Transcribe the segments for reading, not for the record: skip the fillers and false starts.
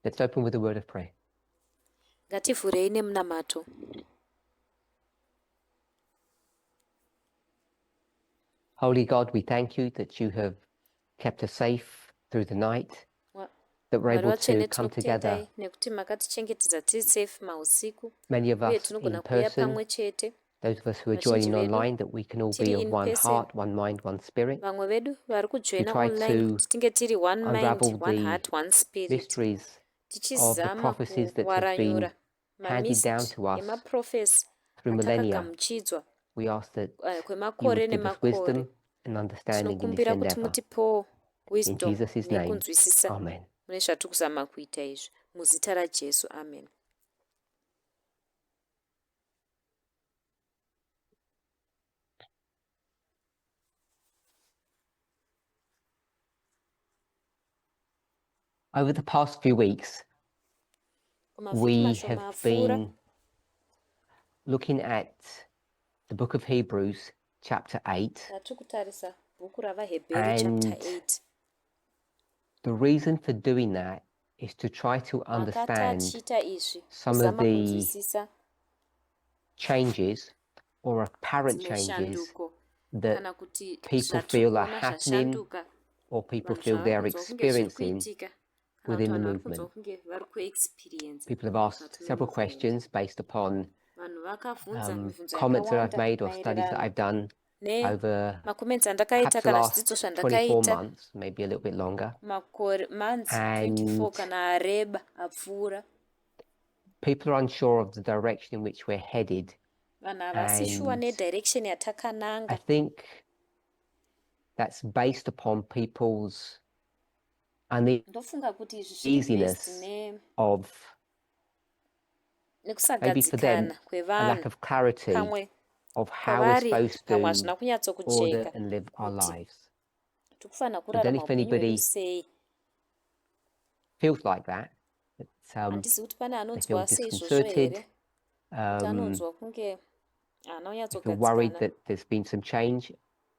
Let's open with a word of prayer. Ngativhurei nemunamato. Holy God, we thank you that you have kept us safe through the night, that we're Mwari able to vatsvene come together, tinokutendai nekuti makatichengetedza tiri safe mausiku, many of uye us tinogona in kuuya person, pamwe chete. those of us who are Vazhinji joining vedu online, that we can all be tiri of in one person, heart, one mind, one spirit. vamwe vedu vari We kujoina try online to kuti tinge tiri one mind, unravel one the heart, one spirit, mysteries of the tichizama prophecies that have been kuwaranyura handed down mamistry to us emaprofesi through millennia. atakagamuchidzwa We ask that you kwemakore would give us nemakore. wisdom and understanding in this Tinokumbira kuti endeavor. mutipewo In wisdom Jesus' name, nekunzwisisa amen. mune zvatiri kuzama kuita izvi, muzita raJesu, amen. Over the past few weeks, Kumavhiki we mashoma have apfuura been looking at the book of Hebrews, chapter 8, tatiri kutarisa bhuku ravahebheru chapter and 8. the reason for doing that is to try to Makata understand achiita izvi some of kuzama the kunzwisisa changes or apparent dzimwe changes shanduko that kana kuti people zvatiri feel are kuona happening zvashanduka, or people vanhu feel zvavari they're kunzwa kunge zviri experiencing kuitika kana kuti within the vanhu vari kunzwa movement. kunge vari kuexperience People have asked mukati several memuvhendo. questions based upon Vanhu vakabvunza mibvunzo comments that I've yakawanda made or studies that maererano I've done over nemakoments perhaps andakaita the kana last zvidzidzo 24 zvandakaita months, maybe a little bit longer. makore manzi 24 And kana areba apfuura. people are unsure of the direction in which we're headed. Vanhu havasi shuwa And nedirection I yatakananga. think that's based upon people's Ndofunga kuti izvi zviri based uneasiness of maybe for them nekusagadzikana a lack kwevanhu, of clarity pamwe of how we're kwavari supposed pamwe to hazvina order kunyatsokujeka and live our kuti lives. tikufanira I don't know kurarama if upenyu hwedu anybody sei. feels like that. Handizivi kuti pane They feel anonzwa seizvozvo disconcerted. here, kuti anonzwa kunge haana They feel worried kunyatsogadzikana, that there's been some change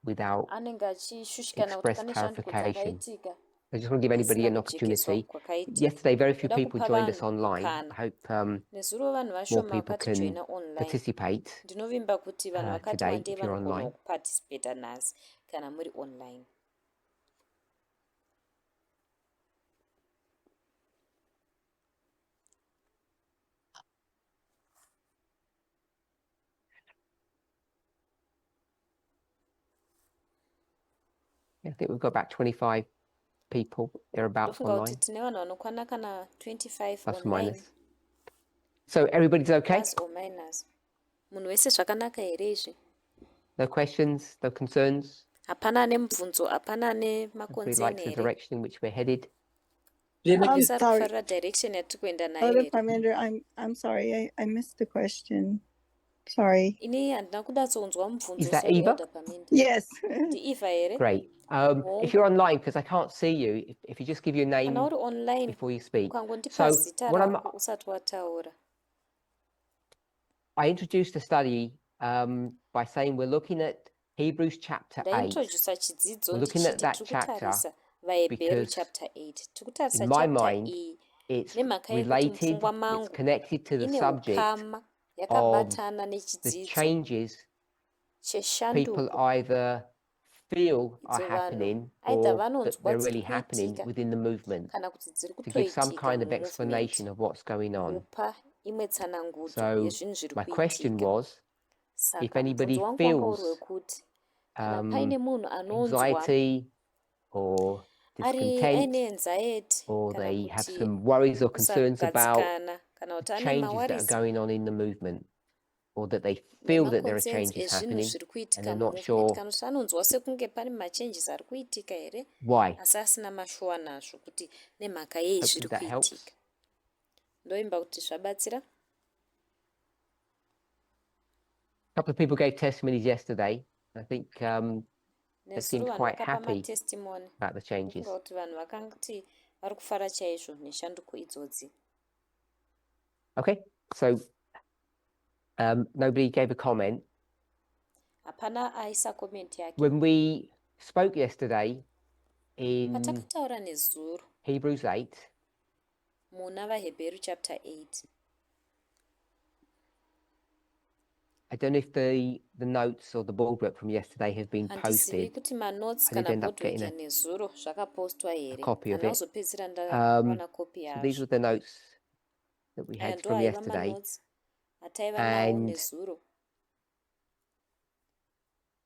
without anenge achishushikana kuti express pane shanduko clarification. dzakaitika I just want to give anybody pasina an kujekeswa opportunity. kwakaitika. Yesterday, very few Ndoda people kupa joined us vanhu online. mukana. I hope Nezuro vanhu more vashoma people can vakatijoina online. participate Ndinovimba kuti vanhu vakati today wandei if you're vanogona online. kuparticipata nhasi kana muri online. I think we've got about 25 people thereabouts Ndofunga kuti online, tine vanhu vanokwana kana 25 plus or online, minus. So everybody's okay? plus or minus. Munhu wese zvakanaka here izvi? No questions, no concerns? Hapana ane mubvunzo, hapana ane Everybody makonzeni likes the here? direction in which we're headed? Havasi I'm ari sorry, kufarira direction yatiri kuenda nayo Elder here? Parminer, I'm sorry, I missed the question. Sorry. Ini handina kudatsonzwa Is mubvunzo, that sorry Eva? Elder Parminer. Yes. Ndi-Eva here? Great. If you're online, because I can't see you, if you just give your Kana name uri online, before you speak. ukangondipa So zita what rako usati wataura. I introduced the study by saying we're looking at Hebrews chapter 8. Ndaintrodusa chidzidzo We're looking at ndichiti that tiri chapter kutarisa vaHebheru because chapter 8. Tiri kutarisa in my chapter mind, iyi it's nemhaka yekuti related, mupfungwa it's mangu connected to the ine subject ukama, of yakabatana the nechidzidzo changes people cheshanduko either feel are idzo vanhu happening aidha or that vanonzwa they're dziri really happening kuitika within the movement, kana kuti dziri to give some kutoitika kind of mumovement, explanation of what's going on. kupa imwe tsanangudzo So yezvinhu zviri my question kuitika. was, if Saka anybody mubvunzo wangu wanga uri feels wekuti kana paine munhu anonzwa anxiety or discontent, aine anxiety or kana they have kuti some worries or concerns about kusagadzikana kana kuti the ane changes that are mawarisi going on in the movement, or that they feel that there are nemaconcerns changes ezvinhu happening zviri and kuitika they're not mumovement, sure kana kuti anonzwa sekunge pane machanges ari kuitika here why. asi asina mashuwa nazvo kuti nemhaka yei zviri Hopefully that helps. kuitika. Ndoimba kuti zvabatsira. A couple of people gave testimonies yesterday. I think they Nezuro seemed vanhu quite vakapa happy matestimony. about the changes. Ndofunga kuti vanhu vakati vari kufara chaizvo neshanduko idzodzi. Okay, so nobody gave a comment. Hapana aisa comment yake. When we spoke yesterday in Patakataura nezuro Hebrews 8, muna vaHebheru chapter 8. I don't know if the notes or the board work from yesterday have been Handizivi posted. kuti manotsi I did kana end up board work getting yanezuro zvakapostwa a here. copy of Kana it. uzopedzisira ndawana kopi So these yazvo. were the notes that we Aya had ndo from aiva yesterday. manotsi ataiva nawo And nezuro.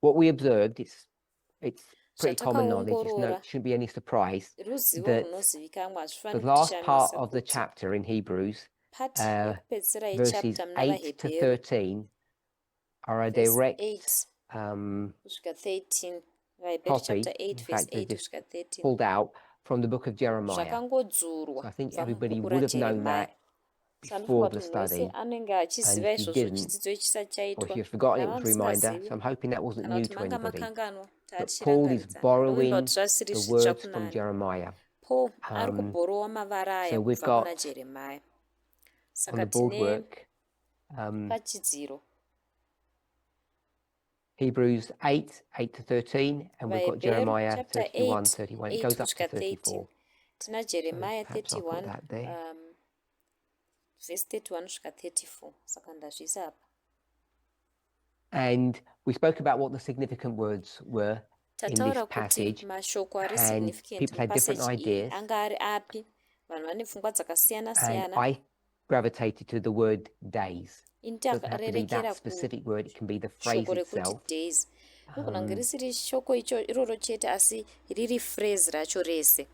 what we observed, it's pretty common knowledge. Zvatakaongorora It shouldn't be any surprise ruzivo that runozivikanwa the hazvifaniri last part kutishamisa of the kuti chapter in Hebrews, part yekupedzisira verses yechapter muna 8 to vaHebheru 13, are a verse direct 8 kusvika 13. VaHebheru copy. chapter 8 In verse fact, they're 8 just kusvika 13. pulled out from the book of Jeremiah. Zvakangodzurwa So I think kubva everybody mubhuku would have known raJeremia. that Saka before ndofunga the kuti munhu wese study. anenge And achiziva if you izvozvo didn't, chidzidzo chisati or if chaitwa. you've forgotten, it Kana was a reminder. musingazivi So I'm hoping that wasn't kana new kuti to manga anybody. makanganwa But Paul is tatichirangaridzana. Ndomimba borrowing kuti zvasiri the zvitsva words from kunani. Jeremiah. Paul ari kubhorowa mavara aya So we've kubva kuna got Jeremia. on Saka the board tine work pachidziro Hebrews 8 to 13, and we've got vaHebheru Jeremiah chapter 31, 8 31. It 8 goes up to kusvika 13. 34. Tina So Jeremia perhaps I'll put 31 that there. verse 31 kusvika 34. Saka ndazviisa apa. And we spoke about what the significant words were in this Tataura kuti passage, mashoko ari and significant people had different mupassage iyi ideas. anga ari api. Vanhu vane pfungwa dzakasiyana And siyana. I gravitated to the word days. Ini It doesn't have to be that takarerekera specific word, it can be the phrase kushoko rekuti itself. days. Rinogona kunge risiri shoko iroro chete asi riri phrase racho rese.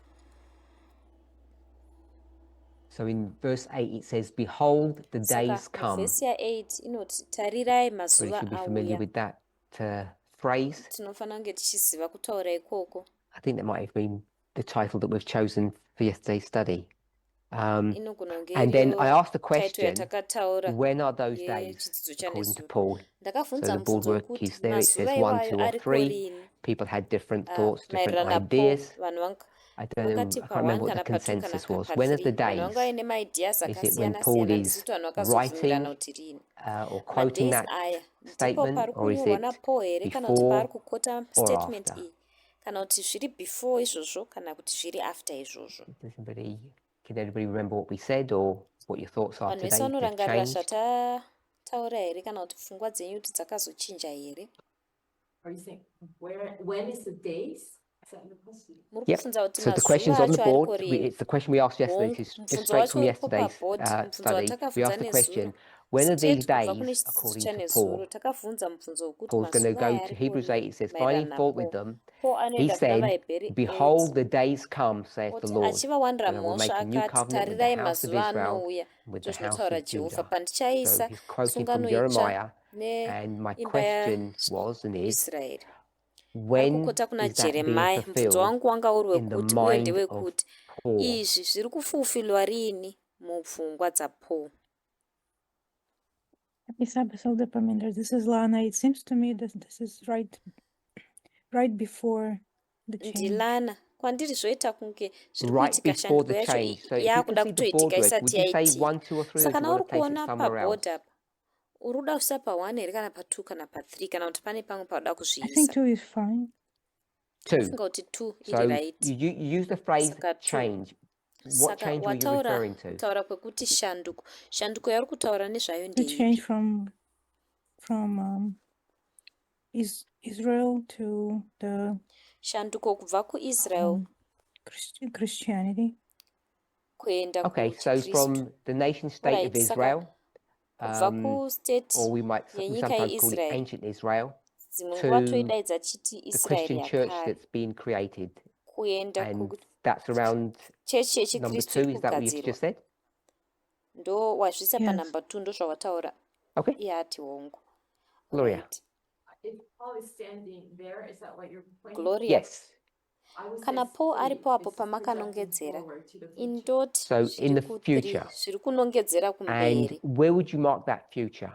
So in verse 8 it says, "Behold, the days Saka come." muvhesi ya8 inoti tarirai So you mazuva should be familiar auya. with that phrase. Tinofanira kunge tichiziva kutaura ikoko. I think that might have been the title that we've chosen for yesterday's study. Inogona kunge And then I iriyo asked the title question, yatakataura when are those days yechidzidzo according to chanezuro. Paul? So Ndakabvunza the board mubvunzo work wekuti is there. It says mazuva 1, iwayo 2, or ari 3. korini. People had different thoughts, different Maererano napo ideas. vanhu I don't know, vakati I can't remember pa1 what the kana pa2 kana consensus was. pa3. When are the Vanhu days? vanga vaine maideas Is it when akasiyana Paul siyana. is Ndisi kuti vanhu vakazobvumirana writing kuti rini. or quoting Madays that aya ndipo statement, pari or is kunyorwa it naPaul here kana kuti before paari kukota or statement after? iyi. Kana kuti zviri before izvozvo kana kuti zviri after izvozvo. Can anybody remember what we said or what your thoughts are Vanhu vese today? They've vanorangarira changed. zvatataura here kana kuti pfungwa dzenyu kuti dzakazochinja here. Are you saying when is the days? Is that your question? Muri Yep. kufunza kuti So the question's mazuva on the acho ari board. korini. It's the question we asked yesterday. It's just Mubvunzo straight wacho from uripo yesterday's pabhodi. Mubvunzo study. We watakabvunza asked the nezuro. question, when are these Straight kubva kune days chidzidzo according to chanezuro Paul? takabvunza mubvunzo wekuti Paul's going to mazuva go aya to ari Hebrews 8. It says, maererano finding fault with napo. them. Paul He anoenda kuna said, vaHebheru 8. behold, the days come, saith the Oti Lord, achivawandira when I will make mhosva a new akati covenant with the tarirai house of mazuva Israel anouya and with the house ndozvinotaura of Jehovha Judah. So pandichaisa he's quoting from sungano itsva Jeremiah. And my neimba question was and is, yaIsraeri. Ari when kukota kuna is that being Jeremia. Mubvunzo fulfilled wangu wanga uri in the wekuti uye mind of ndewekuti Paul? izvi zviri kufufilwa rini mupfungwa dzaPaul. Happy Sabbath, Elder Parminer. This is Lana. It seems to me that this is right before the change. Ndilana kwandiri zvoita kunge zviri Right kuitika before the shanduko yacho change. So if you can yakuda see the board kutoitika work, would isati you say yaitika. 1, 2, or 3, or Saka do you nauri want to place kuona it somewhere else? pabhodhi apa uri kuda kuisa pa1 here kana pa2 kana pa3 kana kuti pane pamwe pauda I think kuzviisa. 2 is fine. 2. Funga kuti 2 iri So right. you use the phrase Saka 2. change. What Saka change were you wataura referring to? kutaura kwekuti shanduko. Shanduko yauri kutaura nezvayo The change ndeipi? from Israel to the Shanduko kubva kuIsrael Christianity. kuenda Okay, so kuchikristu. from the nation state of Alright, saka Israel, kubva kustate or we yenyika sometimes call it yeIsrael. ancient Israel, Dzimwe nguva to toidaidza chiti the Israeri Christian church yakare. that's been created. Kuenda And that's around chechi number yechikristu 2, iri is that what you've kugadzirwa. just said? Ndo wazvisa Yes. panumber 2 ndo zvawataura. Okay, Ihati hongu. Gloria. Alright. If Paul is standing there, is that what you're pointing? Gloria. Yes. I would say Kana Paul 3 aripo apo is pamakanongedzera. projecting forward to the future. Indoti So in the zviri ku3 future. zviri kunongedzera And kumberi. where would you mark that future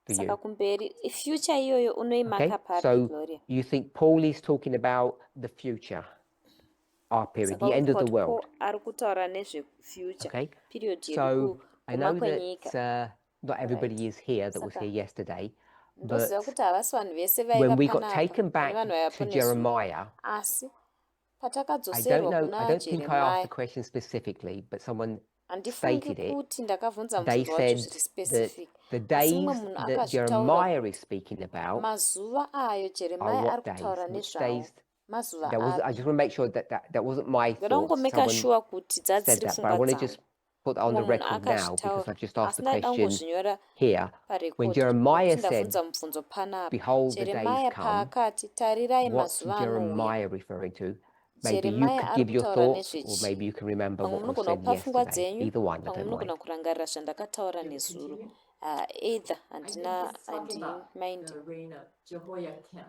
for Saka you? kumberi future iyoyo unoimaka Okay, papi so Gloria. you think Paul is talking about the future, our period, the end of the world. Ari kutaura nezvefuture. Okay, Period so I know yekuguma kwenyika. that not everybody is here that was Saka, here yesterday, ndoziva but kuti havasi vanhu vese when vaiva we got panapa. taken back Pane vanhu vaiva to pane zuva. Jeremiah, Asi I patakadzoserwa don't kuna think I asked the Jeremia. question specifically, but someone handifungi stated it, kuti ndakabvunza they mubvunzo wacho said zviri that specific. the Asi mumwe days munhu that akazvitaura Jeremiah is speaking about mazuva ayo are Jeremiah ari what days? kutaura Which nezvawo days? mazuva I just api. want to make sure that wasn't my Ndoda thoughts. kungomeka Someone sure kuti said dzadziri that, but I pfungwa want to dzangu. just put that on the Mumwe munhu record now because akazvitaura I've just asked asi the ndaida question kungozvinyora here. When parekodhi Jeremiah kuti said, ndabvunza mubvunzo panapa. "Behold, the days Jeremiah come," paakati tarirai what's mazuva anouya. Jeremiah referring to? Maybe you Jeremiah could ari give your kutaura thoughts, or nezvechii? maybe you can remember Pamwe what was munogona said kupa pfungwa yesterday. dzenyu, Either one, I pamwe don't munogona mind. kurangarira zvandakataura nezuro. Either handimind.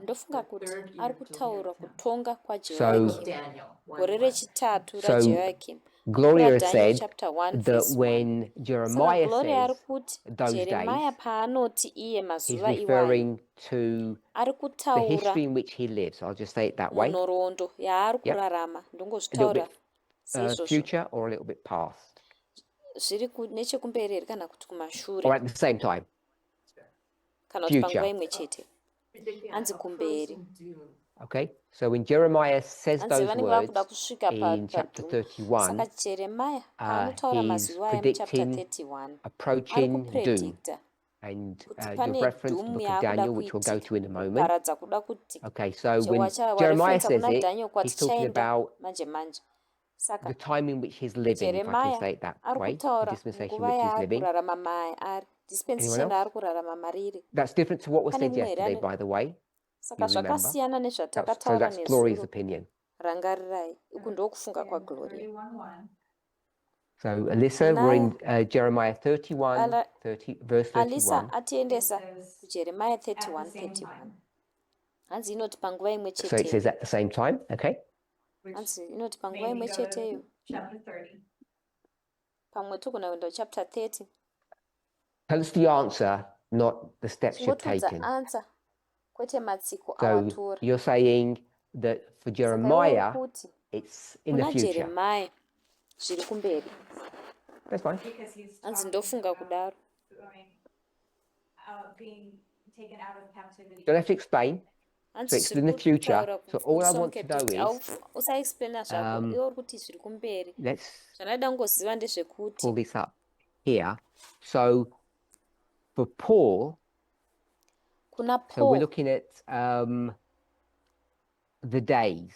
Ndofunga kuti ari kutaura kutonga kwaJehoyakim, gore rechitatu So raJehoyakim. Gloria Daniel said chapter 1 that verse 1. when Saka Jeremiah Gloria ari says kuti those Jeremiah days, paanoti iye he's mazuva iwayo referring to ari the kutaura history in which he lives. I'll just say it that way. munhoroondo yaari Yep. kurarama. A little Ndongozvitaura bit seizvozvo. future or a little bit past. Zviri nechekumberi here kana kuti Or kumashure at the same time. kana kuti panguva Future. imwe chete. Hanzi kumberi. Okay, so when Jeremiah says Hanzi those vanenge words vakuda kusvika in chapter padhumu. 31, Saka Jeremiah paanotaura he's mazuva aya muchapter predicting 31 ari approaching doom. kupredicta And kuti you've pane referenced the dhumu book of yaakuda Daniel, which we'll go kuitika, to in a moment. kuparadza kuda kuitika. Okay, so when Jeremiah Wareferensa says kuna it, Daniel he's talking kwatichaenda about manje manje. Saka the time in which he's living, if I can Jeremiah say it that ari way, the kutaura dispensation in nguva which he's living. yaakurarama mai ari Anyone dispensation else? raari kurarama mariri. That's different to what was Pane said mumwe here yesterday, ane- by the way. Saka You remember? zvakasiyana So nezvatakataura that's Gloria's nezuro. opinion. Rangarirai, uku ndokufunga kwaGloria. So Alyssa, we're in Jeremiah 31, Ala- 30, verse Alisa 31. atiendesa kujeremiah 31:31. Hanzi inoti panguva imwe So it says cheteyo. at the same time, okay? Hanzi inoti panguva imwe cheteyo. Pamwe togona kuenda chapter 30. Tell us the answer, not the steps you've Chingotudza taken. answer kwete matsiko So awatora. you're saying that for Saka iwo Jeremiah, kuti it's in the kuna future. Jeremiah zviri kumberi. That's fine. Hanzi ndofunga kudaro. Don't have to explain. So it's in the future. So all I want to know is, usaexplaina zvako iwo uri kuti zviri kumberi. let's Zvandada kungoziva ndezvekuti pull this up here. So for Paul, kuna so we're Paul. looking at the days.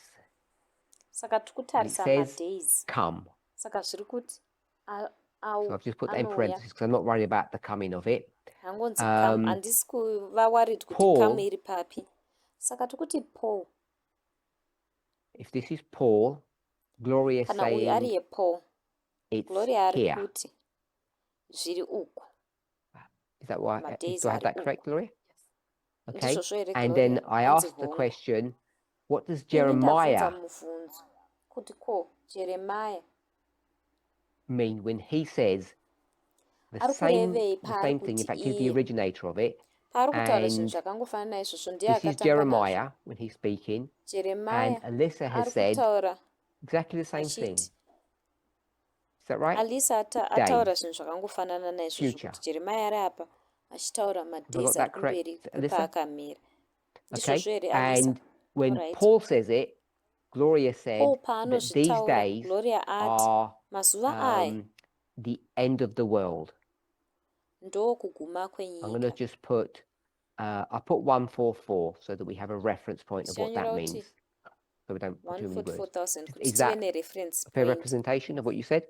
Saka tikutarisa It says madays. come. Saka zviri kuti So I've just put that in anouya. parentheses because I'm not worried about the coming of it. Hangonzi come, handisi kuva worried kuti Paul- come iri papi. Saka tikuti Paul If this is Paul, Gloria kana uyu ari saying yePaul. it's Gloria ari here. kuti zviri uku. Is that why? Madays Do I have are that correct, Gloria? Okay. Ndizvo here And then Gloria, I hanzi asked the hongu. question, what does Ini Jeremiah ndabvunza mubvunzo kuti ko Jeremiah mean when he says the Ari same, kurevei the paari same thing? In kuti fact, he's the iye originator of it. paari kutaura zvinhu And zvakangofanana izvozvo ndiye this is akatanga nazvo. Jeremiah when he's speaking. And Jeremiah Alyssa has ari said kutaura exactly the same thing. achiti Is that right? Alisa ataura zvinhu zvakangofanana naizvozvo Future. kuti Jeremiah ari apa achitaura Have I got madays that ari kumberi correct, Alyssa? kwepaakamira. Okay. Ndizvozvo here Alisa. And when Alright. Paul says it, Gloria said Paul that these paanozvitaura days Gloria ati are mazuva aya the end of the world. ndo kuguma I'm going to kwenyika. just put, I put 144 so that we have a reference point of what that Tichanyora means. kuti So we don't put too many words. 144,000 kuti Is tive that nereference a fair point. representation of what you said?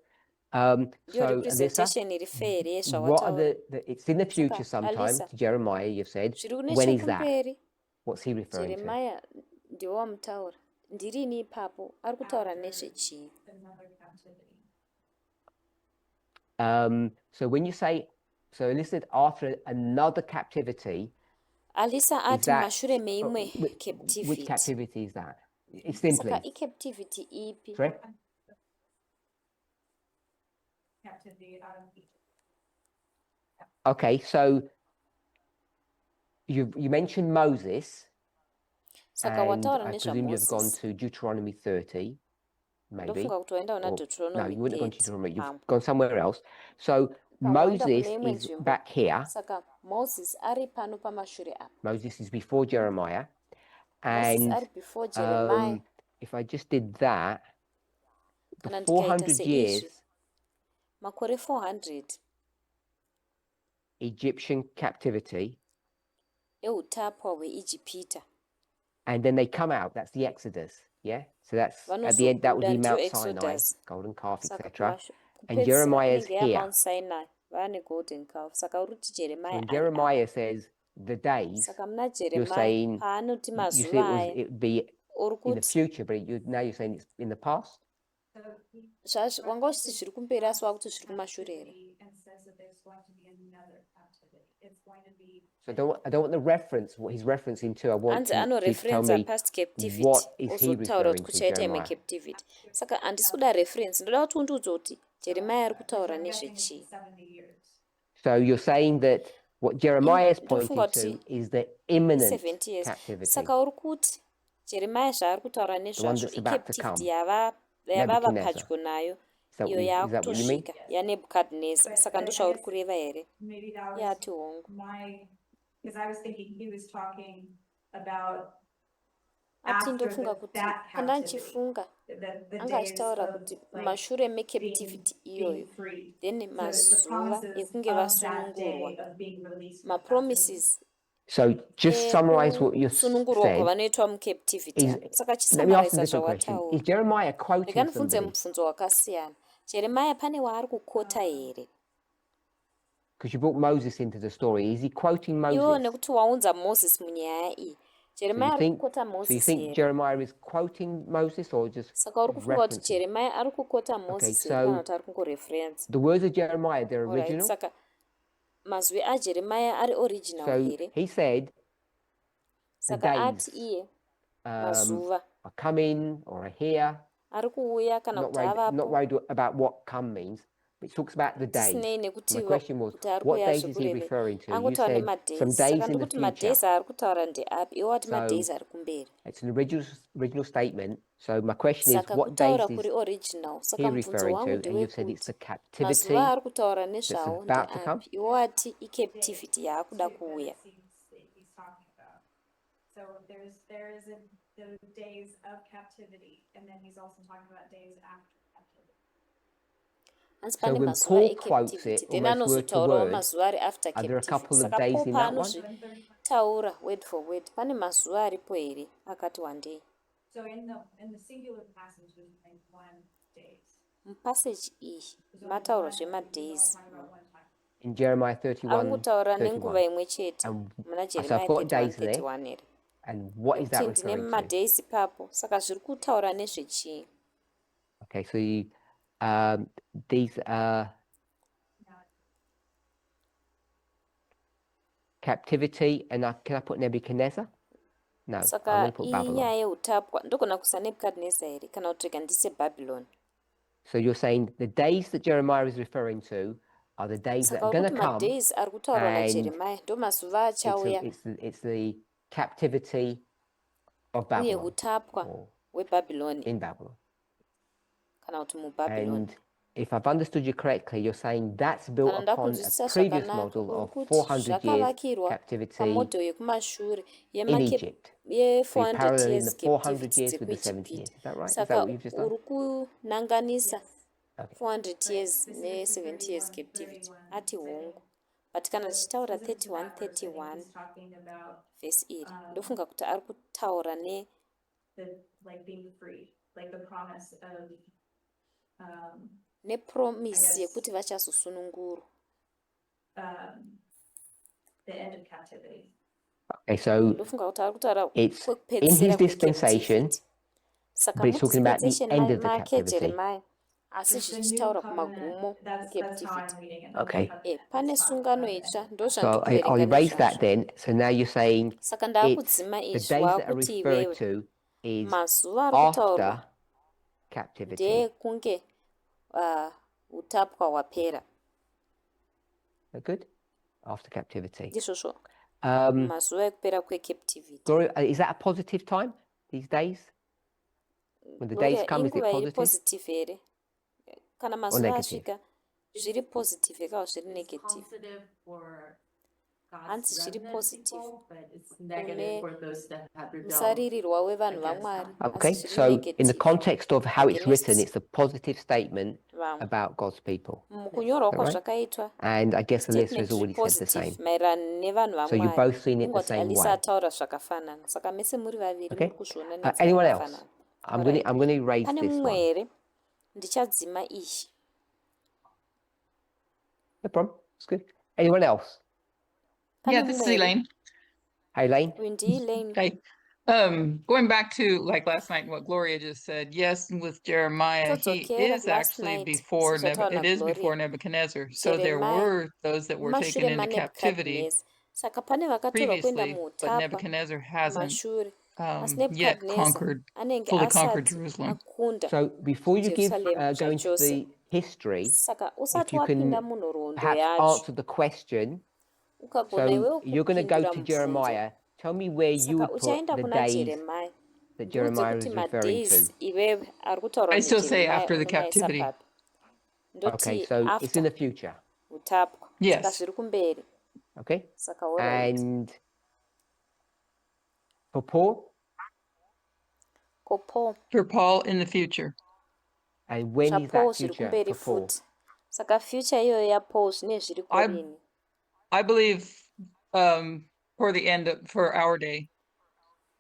Ndiyo So Alyssa, representation iri fair what are yezvawataura. it's in the future Saka, sometimes, Alyssa, to Jeremiah, you've said. zviri When is that? nechekumberi What's he referring to? Jeremiah ndiwo wamutaura. Ndirini ipapo ari kutaura nezvechii. So when you say, so Alyssa, after another captivity, Alisa is ati that, mashure meimwe which captivity. captivity is that? It's simply, Saka i-captivity ipi? sorry? Okay, so you mentioned Moses, Saka and wataura I presume you've gone nezvaMoses. to Deuteronomy 30, maybe. Ndofunga kuti waenda una Or- no, Deuteronomy you wouldn't have gone to 30. Deuteronomy. You've Pamwe. gone somewhere else. So Pawaenda Moses kune imwe is nzvimbo. back here. Saka Moses ari pano pamashure apa. Moses is before Jeremiah, Moses and ari before Jeremiah. if I just did that, the Kana ndikaita 400 seizvi. years makore 400 Egyptian captivity, eutapwa hweIjipita. and then they come out. That's the Exodus. Yeah. So that's at the end. That would Vanozobuda be ndiyo Mount Sinai, Exodus. golden calf, Saka etc. And kupedzisira Jeremiah's inenge here. yaMount Sinai vane golden calf. Saka uri kuti So Jeremiah when ari Jeremiah apa. says the days, Saka muna you're Jeremiah saying paanoti you said mazuva aya it would be uri in the kuti future, but now you're saying it's in the past. wanga uchiti zviri kumberi asi wakuti zviri kumashure here. So I don't want the reference, what he's referencing to. I want Hanzi you to tell anoreferenza me past captivity what is he ozotaura referring kuti to, kuchaita ime Jeremiah. captivity. Saka handisi kuda reference, ndoda kuti undiudze kuti Jeremiah ari kutaura nezvechii. So you're saying that what Jeremiah is pointing ndofunga to kuti is the imminent 70 years. captivity, Saka uri kuti Jeremiah zvaari kutaura the one nezvazvo that's about to icaptivity come. yavava Nebuchadnezzar. padyo nayo Is iyo that what you mean? yaakutosvika yaNebukadnezar. Saka ndozvauri kureva here? Maybe that was Yati hongu. because I was thinking he was talking about Ati after ndofunga kuti that kanda captivity, ndichifunga the anga days achitaura of kuti like mashure mecaptivity being iyoyo free. then So the mazuva promises ekunge of that vasunungurwa, day of being released from captivity. mapromises So just summarize what you ekusunungurwa said. kwavanoitwa mucaptivity. Is, Saka let me ask a chisamaraiza different question. Is zvawataura. Jeremiah quoting Ndikandibvunze somebody? mubvunzo wakasiyana. Jeremiah pane waari kukota here? Because you brought Moses into the story. Is he quoting Iwo Moses? nekuti waunza Moses munyaya iyi. Jeremiah ari kukota So you Moses think here? Jeremiah is quoting Moses or just Saka uri kufunga kuti referencing? Jeremiah ari kukota Moses here kana kuti ari kungoreferenza? The words of Jeremiah, they're Alright, original. saka mazwi aJeremiah ari original So here. he said the Saka days ati iye mazuva are coming or are here. ari kuuya kana Not kuti not avapo. worried about what come means, but it talks about the days. Tisinei nekuti My question was, kuti ari what kuuya days is he zvekureve. referring to? You Angotaura said nemadays. some Saka days in the ndikuti future. madays aari kutaura ndeapi? Iwo ati So madays ari kumberi. it's an original statement. So my question is, Saka what days kutaura is kuri original. he Saka mubvunzo referring wangu to? And you've said it's the ndewekuti captivity mazuva aari kutaura that's nezvawo about to come. ndeapi? Iwo ati icaptivity yaakuda kuuya. He's talking about. So there is the days of captivity, and then he's also talking about days after captivity. Hanzi So pane when mazuva Paul quotes ecaptivity, it then almost word for anozotaurawo word, mazuva ari after are there a captivity. couple of Saka days Paul in that one? paanozvitaura word for word, pane mazuva aripo here akati wandei. So in the singular passage was like 1 days. Mupassage iyi mataura zvemadays. In Jeremiah Ari 31, kutaura nenguva 31. imwe chete And muna so I've Jeremiah got days 31, there. 31 here. And what is that Nekuti ndine referring to? madays ipapo, saka zviri kutaura nezvechii? Okay, so these captivity, and can I put Nebuchadnezzar? No, I'm Saka going to put iyi Babylon. nyaya yeutapwa ndogona kuisa Nebukadnezar here kana kuti rega ndise Babylon. So you're saying the days that Jeremiah is referring to are the days that Saka are going ukuthi to come. madays ari kutaurwa and naJeremiah ndo mazuva achauya It's the captivity of uye Babylon, utapwa or hweBhabhiloni in Babylon. kana kuti muBhabhiloni. And if I've understood you correctly, you're saying that's built Kana upon ndakunzwisisa a previous zvakanaka model uri of kuti 400 years zvakavakirwa captivity pamodho yekumashure in Egypt. So you're ye400 paralleling years the 400 captivity years with the 70 years. dzekuIjipita. Is that right? Is that Saka what you've just done? uri kunanganisa Okay. 400 years ne70 years captivity. Ati hongu. But kana tichitaura 31 He's talking about verse iri ndofunga kuti ari kutaura like being free, like the promise of nepromise yekuti vachazosunungurwa. the end of captivity. Okay, so Ndofunga kuti ari kutaura it's in kwekupedzisira his dispensation, kwecaptivity. Saka but it's talking about the mudispensation end of the make captivity. Jeremiah asi zvichitaura kumagumo That's how captivity. I'm reading it. Okay. Pane sungano itsva ndo So I'll zvandikuverenga erase that nezvazvo. then. So now you're saying Saka it's ndaakudzima the izvi days that are waakuti referred iwewe to is mazuva ari kutaurwa after captivity. ndeekunge utapwa hwapera. Good? After captivity. Ndizvozvo Um, mazuva ekupera kwecaptivity. Gloria, is that a positive time, these days? When the days Gloria, come, is it inguva iri positive positive here? Kana or mazuva negative? asvika zviri positive kana zviri negative? Positive or hanzi zviri positive but it's negative for those that have rebelled. musaririrwa wevanhu vamwari asi Okay, zviri so in the negative context of how it's written, against it's a positive statement vamwe. about God's people. Mukunyorwa Is that right? kwazvakaitwa And I guess Alyssa has statement already said the positive same. maererano nevanhu So you've vamwari both seen it the ingoti same alisa way. ataura zvakafanana saka mese muri vaviri Okay. muri kuzviona Anyone else? nenzira I'm going to raise pane this mumwe one. here ndichadzima ichi No problem. It's good. Anyone else? Yeah, this is Elaine. Hey, Elaine. uyu ndielaine Okay. Going back to like last night, what Gloria just said. Yes, with Jeremiah, he Todzokera is last actually night, before sezvataura it is Gloria. before Nebuchadnezzar. So there Jeremiah, were those that were taken mumashure into captivity maNebukadnezar saka pane vakatorwa kuenda previously, but muutapwa Nebuchadnezzar hasn't mumashure asi yet Nebukadnezar fully anenge conquered asati Jerusalem. akunda So before you give Jerusalem go into zvachose. the history, Saka if usati you wapinda can munhoroondo perhaps yacho answer the question. ukagona So iwewe you're going to go kupindura to mubvunzo Jeremiah. Tell me where you saka would put uchaenda the kuna days Jeremiah that ndiudze Jeremiah kuti is referring to. madays iwewe ari kutaurwa I still say nejeremiah after the unomaisa captivity. papi Okay, ndoti so it's in after the future. utapwa Yes. saka zviri kumberi Okay. saka alright. And for Paul, ko Paul For Paul in the future. and when is zvapaul that zviri future kumberi for Paul? futi saka future iyoyo yapaul zvine zviri kurini I believe for the end for our day.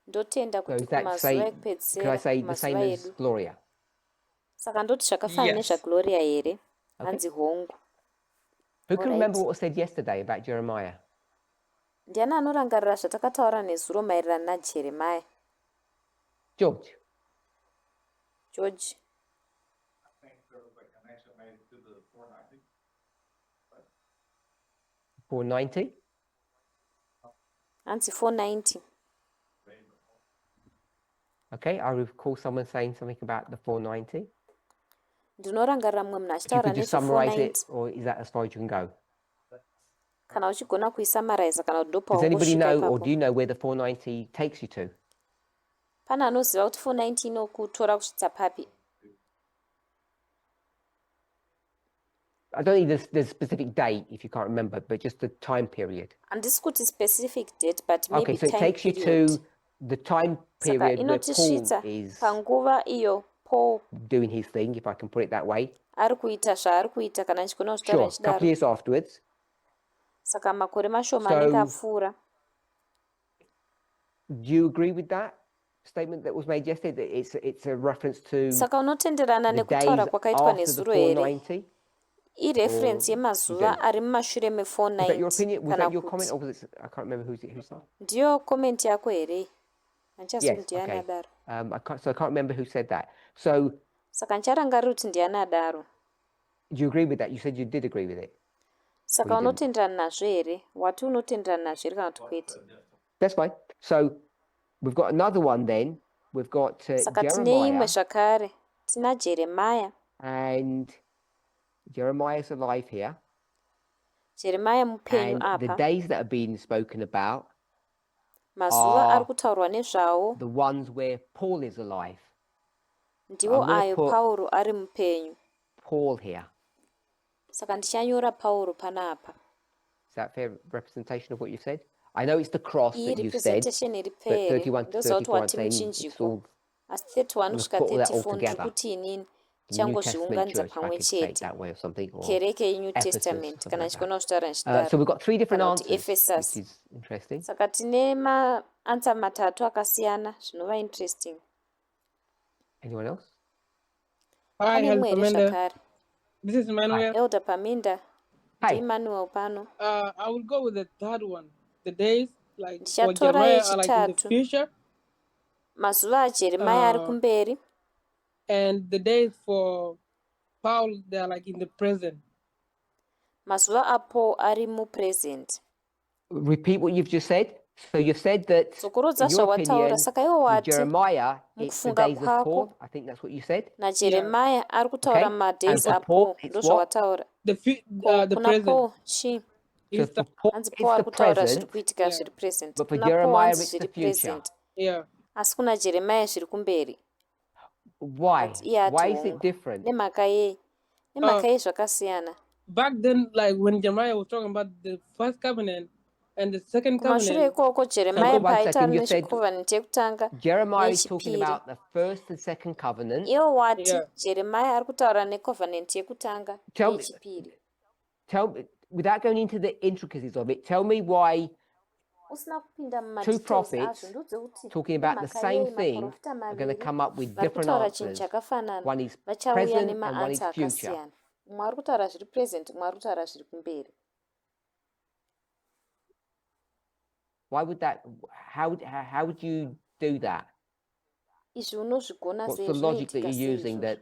ndotenda So kuti is that kumazuva say? Can I ekupedzisira say the same kumazuva as edu Gloria? saka ndoti zvakafanana Yes. nezvagloria here Okay. hanzi hongu Who can Alright. remember what was said yesterday about Jeremiah? ndiani anorangarira zvatakataura nezuro maererano najeremiah George. george 490. hanzi 490 Okay, I recall someone saying something about the 490. ndinorangarira mumwe munhu If you achitaura could just summarize nezve490 it, or is that as far as you can go? kana uchigona kuisamaraiza kana kuti Does anybody ndopawangosvika know, or ipapo do you know where the 490 takes you to? pane anoziva kuti 490 inokutora kusvitsa papi I don't need the specific date if you can't remember, but just the time period. handisi kuti specific date but maybe Okay, so it time takes you period. to the time Saka period where Paul inotisvitsa is panguva iyo paul doing his thing, if I can put it that way. ari kuita zvaari kuita kana ndichigona kutaura Sure, a couple nechidaro years afterwards. saka makore mashoma So- anenge apfuura Do you agree with that statement that was made yesterday? That it's a reference to saka unotenderana the nekutaura days kwakaitwa after the nezuro here 490? ireferensi Or yemazuva you do? ari mumashure Was that your me490 opinion? Was kana that your comment, kuti or was it? I can't remember who's that. ndiyo komenti yako here handichazi Yes. kuti ndiani Okay. adaro I can't remember who said that. So, saka ndicharangarira kuti ndiani adaro do you agree with that? You said you did agree with it. saka Or you didn't? unotenderana nazvo here wati unotenderana nazvo here kana kuti kwete That's fine. So, we've got another one then. We've got saka tine imwe Jeremiah, zvakare tina jeremiah and Jeremiah's alive here. jeremiah mupenyu And the apa days that are being spoken about, mazuva are ari kutaurwa nezvawo the ones where Paul is alive. ndiwo I'm gonna ayo put- pauro ari mupenyu Paul here. saka ndichanyora pauro panapa Is that fair representation of what you said? I know it's the cross iyi that you said, representation iri but pere 31 to ndoziva kuti 34, I'm wati saying it's muchinjiko all asi 31 Let's kusvika put all that all 34 ndiri together. kuti inini the New Testament changozviunganidza church, if I pamwe could say it chete that way or something. Or, kereke yenew Ephesus, testament something kana like that. chigona kutaura so nechidaro we've got three different kana kuti answers, ephesus which is interesting. saka tine maansa matatu akasiyana zvinova interesting Anyone else? Hi, pane Help mumwe here Amanda. zvakare This is Emmanuel. elder paminda Hi. ndiemanuel pano I will go with the third one. The days, like for Ndichatora Jeremiah, are like in the yechitatu. future, mazuva ajeremiah ari kumberi and the days for Paul, they are like in the present. mazuva apaul ari mupresent Repeat what you've just said. So you've said that, zokurodza in your zvawataura opinion, saka iwo with wati Jeremiah, it's the mukufunga days of kwako. Paul. I think that's what you said. najeremiah ari kutaura Okay. madays And for Paul, apaul it's ndozvawataura The kuna present. paul chi So Is for Paul, hanzi it's paul ari the kutaura zviri present, kuitika Yeah. zviri present but for kuna paul Jeremiah, hanzi it's the zviri future. present Yeah. asi kuna jeremiah zviri kumberi Why? But iye ati Why is it hongu. different? nemhaka yei nemhaka yei zvakasiyana Back then, like when Jeremiah was talking about the first covenant, And the second kumashure covenant, ikoko jeremiah one paaitaura second, you said nechicovenant yekutanga Jeremiah is talking nechipiri. about the first and second covenant. Iwo wati yeah. jeremiah ari kutaura necovenant yekutanga Tell me, neyechipiri. without going into the intricacies of it, tell me why Usina kupinda two mumadetails prophets azvo ndudze kuti talking about the nemhaka same yei thing maprofita are going to maviri come up with vari different kutaura chinhu answers. chakafanana One is vachauya present and one is nemaansa future. akasiyana. Umwe ari kutaura zviri present, umwe ari kutaura zviri kumberi. Why would that? How would you do that? Izvi unozvigona What's sei? the logic that Zvinoitika you're sei using? izvozvo? That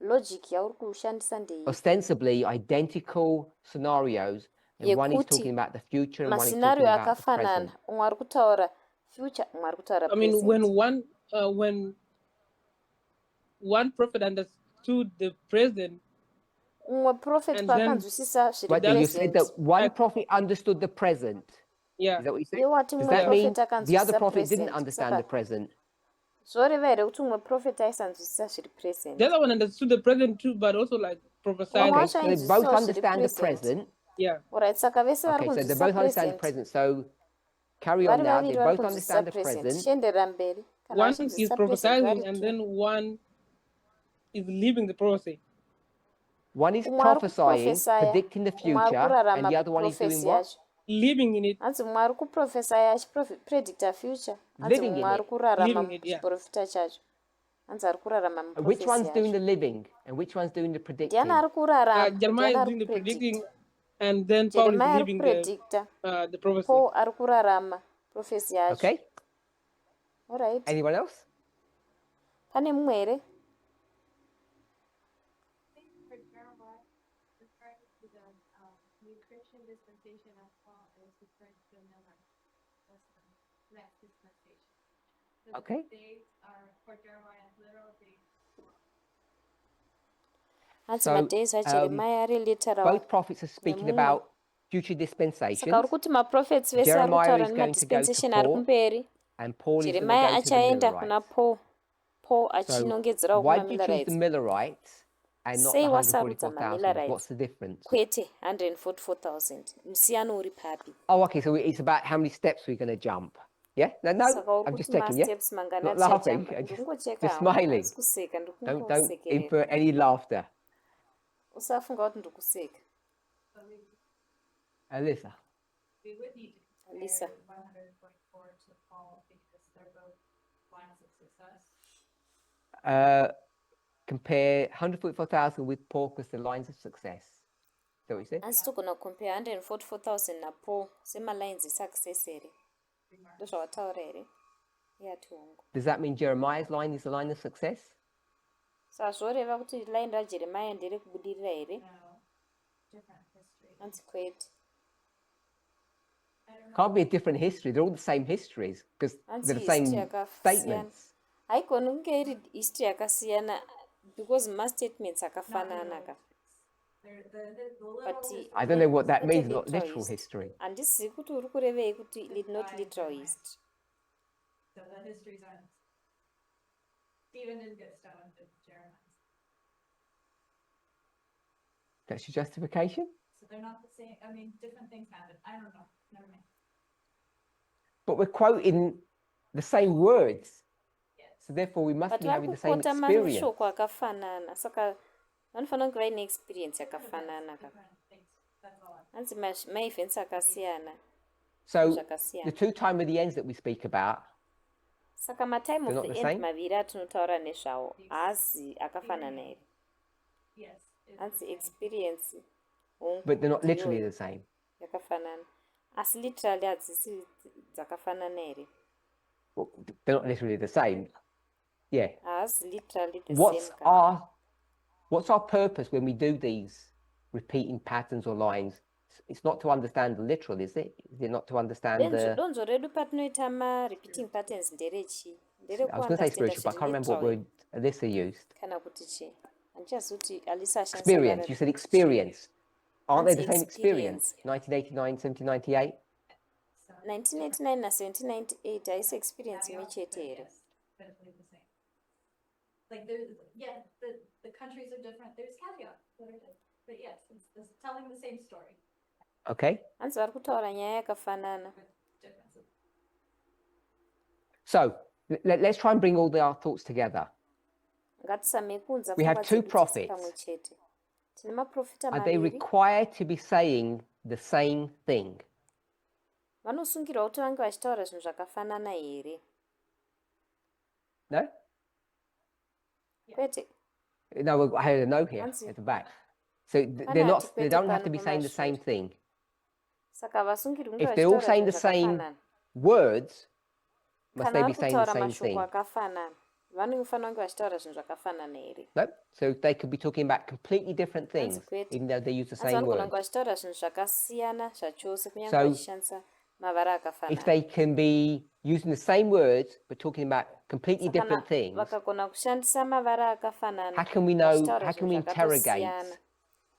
Logic yauri kushandisa ndei ostensibly identical scenarios, and one is talking about the future and one is talking mascenario about the present. akafanana, umwe ari kutaura future, umwe ari kutaura I mean, present. when one prophet understood the present, Umwe prophet and then paakanzwisisa zviri Right, you said present. that one prophet understood the present. yeah, Is that what you said? Iye wati Does umwe that mean prophet the other akanzwisisa prophet didn't present. understand the Saka present? zvoreva here kuti umwe prophet aisanzwisisa zviri present. the other one understood the present too, but also like prophesied. Umwe Okay, wacho so they both ainzwisisawo zviri understand the present. present. Yeah, Alright, saka vese vari Okay, so they kunzwisisa both understand the present. present. So carry Vari on now. They vaviri vari both kunzwisisa understand the present. present. Tichienderera mberi. Kana one is vachinzwisisa present vari prophesying, and two. then one is living the prophecy. One is Umwe ari prophesying, kuprofesaya, predicting the umwe ari future, and kurarama the other one is doing profesi what? yacho. Living in it, Hanzi umwe ari kuprofesaya achipredicta future. Hanzi Living umwe in ari it. kurarama Living it, yeah. chiprofita chacho. Hanzi ari kurarama And which muprofesi one's doing yacho. the living and which one's doing the predicting? Ndiani ari kurarama, Jeremiah ndiani is ari doing the predicting, kupredicta. and then Paul is Jeremiah ari living kupredicta, the prophecy. Paul ari kurarama profesi yacho. Okay. Alright. Anyone else? Pane mumwe here? For Jeremiah, referring to the new Christian dispensation as well as referring to another next dispensation. So Okay. the days are for Jeremiah literal days. Hanzi So, madays aJeremiah ari literal. Both prophets are speaking Nemumwe. about future Saka dispensations, uri kuti maprofets vese ari Jeremiah kutaura is going to go to nemadispensation ari Paul, kumberi. and Paul is going to Jeremiah go to the achaenda kuna Millerites. Paul. Paul So achinongedzerawo why kuma did you choose the Millerites. Millerites and not the Sei wasarudza 144,000? maMillerites What's the difference? kwete 144,000. Musiyano uri papi? Oh, okay. So it's about how many steps we're going to jump. Yeah? No, Saka uri I'm just kuti checking. Yeah, masteps mangani not laughing. achajamba. Just Ndingocheka smiling. hasi kuseka, Don't ndikusekerera. infer any laughter. Usafunga kuti ndikuseka. Alyssa. We would need to compare Lisa. 144 to Paul because they're both lines of success. Compare 144,000 with Paul because the lines of success. Is that what you said? Hanzi togona compare 144,000 naPaul semalines esuccess here. Ndozvawataura here? Yatihongu. Does that mean Jeremiah's line is the line of success? Saka zvoreva kuti line raJeremiah ndere kubudirira here? No, different history. Hanzi kwete. I don't know. Can't be a different history. They're all the same histories because they're the same statements. Haigoni kunge iri history yakasiyana because mastatements akafanana ka. They're the little But I don't know what that not means, a not literal literal history. history. Handizivi kuti uri kurevei kuti not literal history. so the histories aren't. Stephen didn't get stoned in Jeremiah. That's your justification? So they're not the same. I mean, different things happen. I don't know. Never mind. But we're quoting the same words. Yes. So therefore we must But be vari having the same kukota experience. mashoko akafanana. Saka vanofanira kunge vaine experience yakafanana ka. Different things. That's all. I'm Hanzi maevents akasiyana. So the Zvakasiyana. two time of the ends that we speak about, Saka matime They're of not the the end same? maviri atinotaura nezvawo haazi akafanana here. yes. it's Hanzi the same. experience hongu but they're not ndiyo literally the same. yakafanana. Asi literally hadzisi dzakafanana here. Well, they're not literally the same. Yeah. Haasi literally the What's same ka. our purpose when we do these repeating patterns or lines? It's not to understand the literal, is it? Is it not to understand the? Donzo redu patinoita ma-repeating patterns nderechi. I was going to say spiritual, but I can't remember what word Alyssa used. Kana kuti chi. Handichazivi kuti Alisa ashandisa Experience. You said experience. Aren't they the That's same experience? 1989, 1798. 1989 na 1798 haisi experience imwe chete here. Yes, definitely the same. Like the countries are different. There's caveats that are different. But yes, it's telling the same story. Okay. hanzi vari kutaura nyaya yakafanana. So let's try and bring all our thoughts together. Ngatisamei kuunza We have pfungwa two dzedu dzese prophets. pamwe chete. Tine maprofita Are they maviri. required to be saying the same thing? Vanosungirwa kuti vange vachitaura zvinhu zvakafanana here? No? Kwete. No, I heard a no here Hanzi. at the back. So Pane hati they kwete don't have pano to be saying the same pamashure. thing. Saka vasungirwi kunge If they're all vachitaura saying zvinhu the same zvakafanana. words, must Kana they be vari saying the kutaura same mashoko thing? akafanana, vanofanira kunge vachitaura zvinhu zvakafanana here? No? So they could be talking about completely different things, Hanzi kwete. even though they use the Hanzi same vanogona words. kunge vachitaura zvinhu zvakasiyana zvachose kunyange So, vachishandisa mavara If akafanana. they can be using the same words but talking about completely Saka different things, vakagona kushandisa mavara akafanana how can we know, vachitaura how can zvinhu we interrogate zvakatosiyana.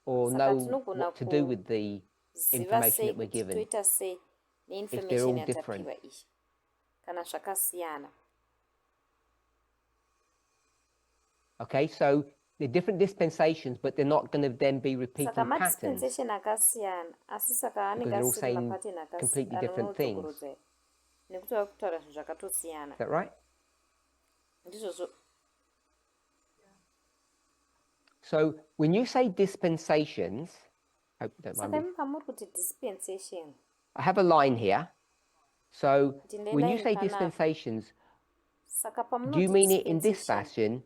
or Saka know tinogona what to do with the kuziva information sei that we're kuti given toita sei if they're neinformation all different? yatapiwa iyi kana zvakasiyana. Okay, so they're different dispensations, but they're not going to then be repeating Saka patterns. madispensation akasiyana asi saka anenge Because they're all asiri saying mapateni completely different things. anodzogorodzera nekuti vari kutaura zvinhu zvakatosiyana. Is that right? Ndizvozvo. So when you say dispensations, I hope you don't mind Saka me. imi pamuri kuti dispensation. I have a line here. So Ndine when you line say panapa. dispensations, Saka do you pamunoti mean it in this dispensation. fashion?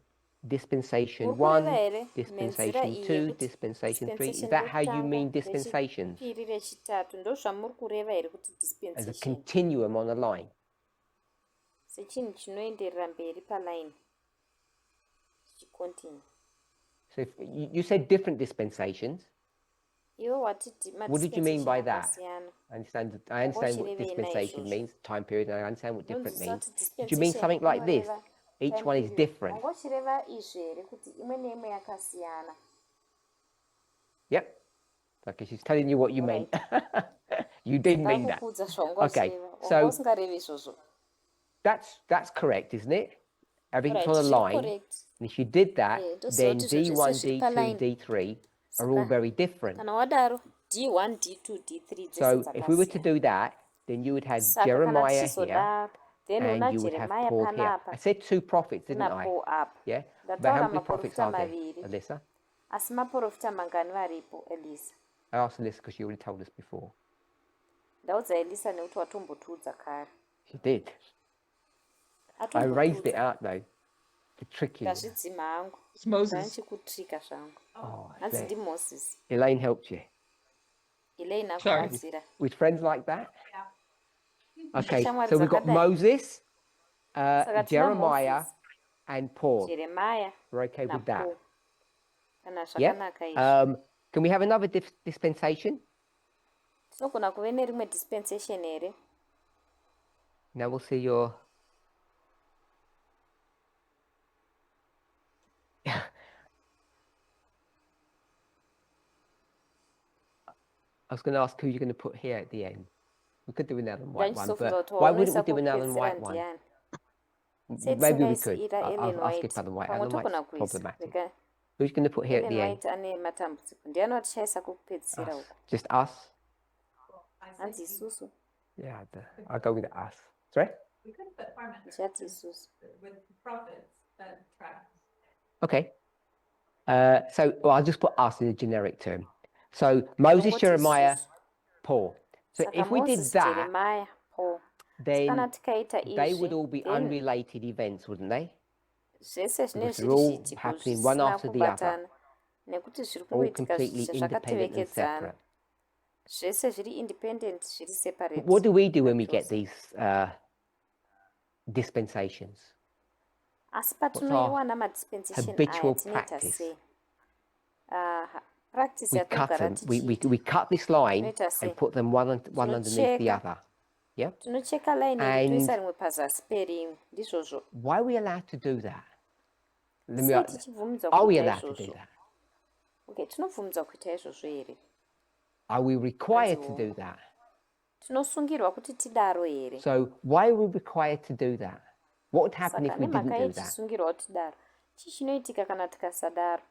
Dispensation Muri kureva 1, here dispensation nenzira iyi 2, yekuti dispensation 3. Is dispensation that how you rekutanga, mean dispensations? rechipiri, rechitatu ndozvamuri kureva here kuti As a dispensation continuum on a line? sechinhu chinoenderera mberi paline chichicontinue. So if you said different dispensations. Iwe watiti What did you mean by that? akasiyana. I understand what dispensation means, time period, and I understand what different Ndonzisa means. kuti Did you mean something like this? inoreva Each time one is period. different. Wanga uchireva izvi here kuti imwe neimwe yakasiyana. Yep. Okay, she's telling you what you meant. You did mean that. Ndakukudza zvawanga Okay, uchireva. Wanga so usingarevi izvozvo. that's correct, isn't it? Everything's on a Right, line. correct. And if you did that, Yeah, those then sorts of D1, zvese D2, line. D3 are all very different. Kana wadaro D1, D2, D3 So dzese if we were to dzakasiyana. do that, then you would have Saka kana Jeremiah here, tichizodaro, then una and you would have Jeremiah Paul here. panapa. I said 2 prophets, didn't Una I? Paul apa. Yeah. But Ndataura how many prophets maprofita are there, maviri. Alyssa? Asi maprofita mangani varipo, Elisa? I asked Alyssa because she already told us before. Ndaudza Elisa nekuti watombotiudza kare. She did. I raised it out though to trick you. Ndazvidzima hangu. It's Moses. Ndanichikutrika zvangu. Oh, I Hanzi bet. ndiMoses. Elaine helped you. Elaine Sorry. akubatsira. With friends like that? Okay, Shamwari so we've got dzakadai. Moses, Saka tina Jeremiah, Moses, and Paul. Jeremiah We're okay with that. naPaul. Kana Yep. zvakanaka izvi. Can we have another dispensation? Tinogona kuve nerimwe dispensation here. Now we'll see your... I was going to ask who you're going to put here at the end. We could do an Ellen White one, but why wouldn't we do an Ellen White one? Maybe we could. I'll skip Ellen White. Ellen White's problematic. Who's going to put here at the end? ane matambudziko ndiani watichaisa kokupedzisira Us. uko. Just us? Hanzi isusu. Yeah, I'll go with us. Sorry? We could put Parminer Ndichati isusu. with prophets that track. Okay. So I'll just put us in a generic term. So Moses, Ngoti Jeremiah, isusu. Paul. So Saka if we did Moses, that, Jeremiah, Paul. then Kana tikaita they izvi, would all be then unrelated events, wouldn't they? zvese zvinenge Because they're zviri all zviitiko happening one zvisina after the other, kubatana nekuti zviri all kungoitika completely independent and zvakatevekedzana. separate. Zvese zviri independent, zviri separate. But what do we do when we get zvachose. these dispensations? Asi What's our patinoiwana madispensation habitual aya tinoita practice? sei? Practice We cut yatinogara them. We tichiita. cut this line Tinoita sei? and put them one underneath the Tinocheka. other. Yeah. Tinocheka line iri And toisa rimwe pazasi perimwe, ndizvozvo. why are we allowed to do that? Sei tichibvumidzwa Are we kuita allowed to do izvozvo? that? Okay, tinobvumidzwa kuita izvozvo here. Are we required to Hanziwo. do that? Tinosungirwa kuti tidaro here. So why are we required to do that? What would happen Saka if we didn't nemhaka do that? yechisungirwa kuti tidaro. Chii chinoitika kana tikasadaro?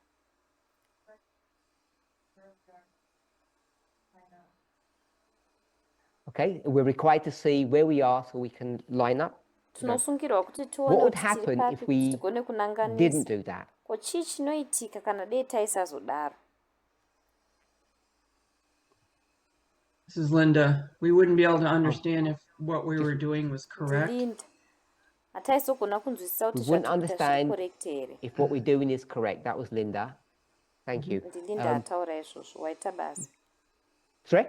Okay, we're required to see where we are so we can line up. tinosungirwa kuti What tione would kuti tiri happen papi if kuti we tigone didn't kunanganisa do that? ko chii chinoitika kana dei taisazodaro. This is Linda. We wouldn't be able to understand if what we were doing was correct. Ndilinda hataizogona kunzwisisa We kuti wouldn't zvatiri kuita zviri understand correct here. if what we're doing is correct. That was Linda. Thank you. Ndilinda ataura izvozvo waita basa. Sorry?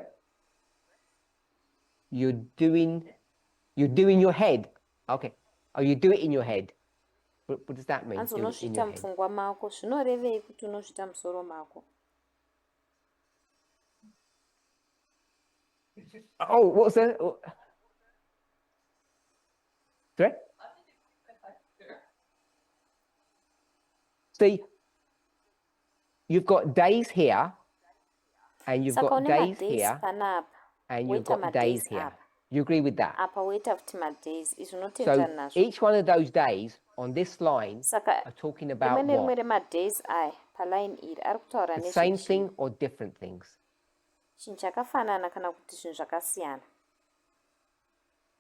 You're doing your head. Okay. Oh, you do it in your head. What does that mean? Hanzi Do it in unozviita your head. mupfungwa mako zvinorevei kuti unozviita musoro mako? Oh, what was that? Oh. Sorry? See, you've got days here, and you've Saka got une days madays here, panapa and you've woita got days madays here. apa You agree with that? apa woita futi madays izvi So unotenderana nazvo. each one of those days on this line Saka are talking rimwe about nerimwe what? remadays aya paline iri ari kutaura The same nezvechinhu thing or different things? chakafanana kana kuti zvinhu zvakasiyana.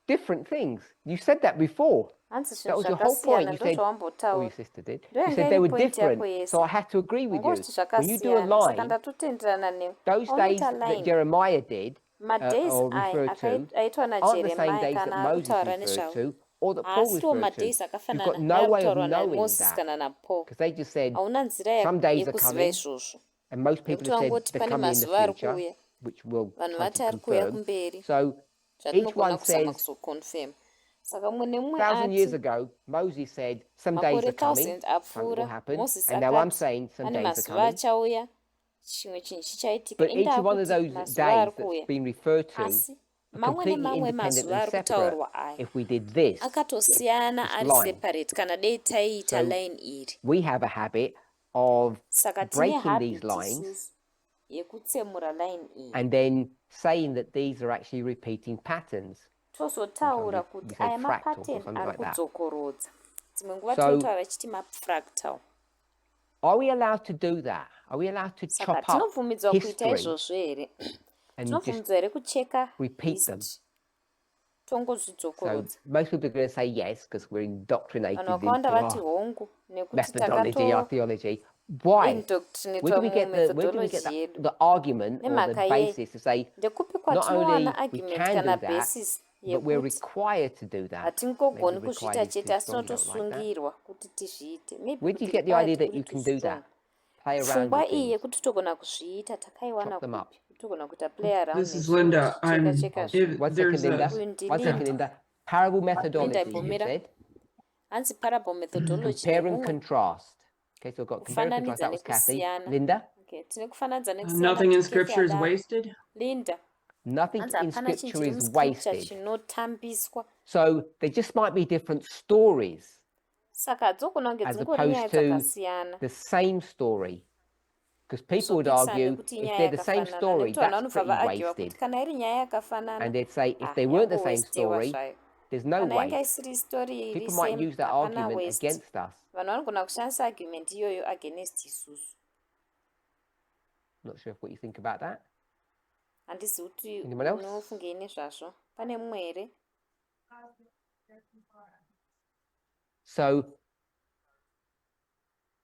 Different things. You said that before. Hanzi That zvinhu was your whole point. zvakasiyana You said, or your ndozvawambotaura. sister did. Ndo You yanga said they iri were point yako different. yese. So I had to agree with you. Ungoti When you do a zvakasiyana saka line, ndatotenderana newe. those days Aunoita that line Jeremiah did madays or aya referred to aitwa aren't the same najeremia days that kana ari Moses kutaura referred nezvavo to or that Paul asiwo referred to. madays You've got akafanana no neari way of kutaurwa knowing namoses that kana napaul. because they just said Hauna nzira some days are yekuziva coming, izvozvo and most people nekuti have said vangoti they're pane coming in the mazuva ari future, kuuya which will vanhu try vati to ari kuuya confirm. kumberi So each zvatinogona one kuzama says, kuzoconfirm. Saka mumwe nemumwe 1,000 years ati ago, Moses said, some days makore are coming, 1000 something will apfuura happen, moses and now I'm akati saying some pane days are mazuva coming. achauya chimwe chinhu chichaitika But each one of indakuti those mazuva ari days that's kuuya been referred to asi are mamwe completely nemamwe independent mazuva and ari separate. kutaurwa aya If we did this, akatosiyana this ari line. separate kana dei taiita So line iri. we have a habit of Saka tine breaking habit these lines isusu yekutsemura line iyi and then saying that these are actually repeating patterns. tozotaura we kuti say aya fractals or mapattern something ari like that. kudzokorodza. Dzimwe nguva So tinotaura vachiti mafractal. are we allowed to do that? Are we allowed to Saka chop up tinobvumidzwa kuita history izvozvo here? and just Tinobvumidzwa here kucheka repeat them? history So tongozvidzokorodza. most people are going to say yes because we're indoctrinated Vanhu into vakawanda vati our hongu nekuti methodology, our theology. Why? Where indoctrinatwa do we get the mumethodology yedu. the argument or the Nemhaka yei basis to say ndekupi not only kwatinowana we argument can kana do that, basis but we're yekuti required to do that? hatingogoni Maybe kuzviita required is chete too asi strong, don't like that. tinotosungirirwa kuti tizviite. Maybe Where do you kuti get the idea required that you kuri can too do strong. that? Play around Pfungwa with iyi things, yekuti togona kuzviita takaiwana chop them up. kupi? Togona kuita play around This is Linda. cheka If One there's second, Linda. a, uyu One second, ndilinda. Linda. Parable Linda methodology, you ibhomera. said. Hanzi parable methodology Compare and nemumwe contrast. Okay, so I've got compare and contrast. kufananidza That was Kathy. nekusiyana. Linda? Okay, tine kufananidza nekusiyana nothing in kuti Kathy scripture is adaro. wasted. Linda. Nothing Hanzi in hapana chinhu scripture chiri is muscripture wasted. chinotambiswa. So there just might be different stories Saka dzogona kunge as dzingori nyaya opposed to dzakasiyana. the same story. Because people would Kuzopikisana argue nekuti if inyaya they're the same yakafanana. story, Nekuti vanhu that's vanobva pretty vaagiwa wasted. kuti kana iri nyaya yakafanana And they'd say if they weren't the same yangowestewa story, zvayo. there's no Kana yanga waste. isiri story iri People might same use that hapana argument waste. against us. Vanhu vanogona kushandisa argument iyoyo against isusu. Not sure what you think about that. Handisi kuti Anyone else? unofungei nezvazvo. Pane mumwe here? So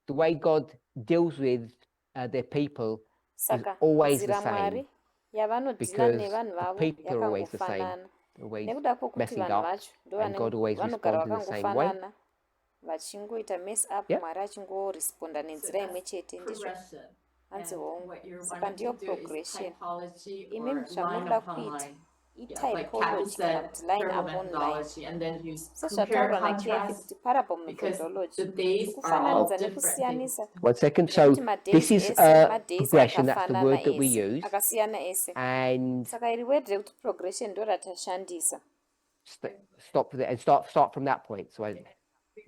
the way God deals with their people is Saka always the nzira same Mwari yavanodhila because nevanhu the vavo people are always the same, yakangofanana. always Nekuda kwokuti messing vanhu up, vacho and God always vanogara responds in the same way. vakangofanana vachingoita mess up Yeah. Mwari achingoresponda nenzira imwe chete ndizvo. Progression. Hanzi And hongu. what you're Saka wanting ndiyo to do is progression. typology Imi or zvamunoda line upon kuita line. Yeah, like Kathy itypology kana said, kuti line parable upon line. methodology, and then use compare Sezvataurwa naKathy contrast kuti parable because methodology. the days are all Kufananidza different. nekusiyanisa. 1 second. So Nekuti madays this is ese a madays progression. That's the akafanana word that we ese. use. Akasiyana ese. And Saka iri word rekuti progression ndo ratashandisa. stop there and start from that point. So We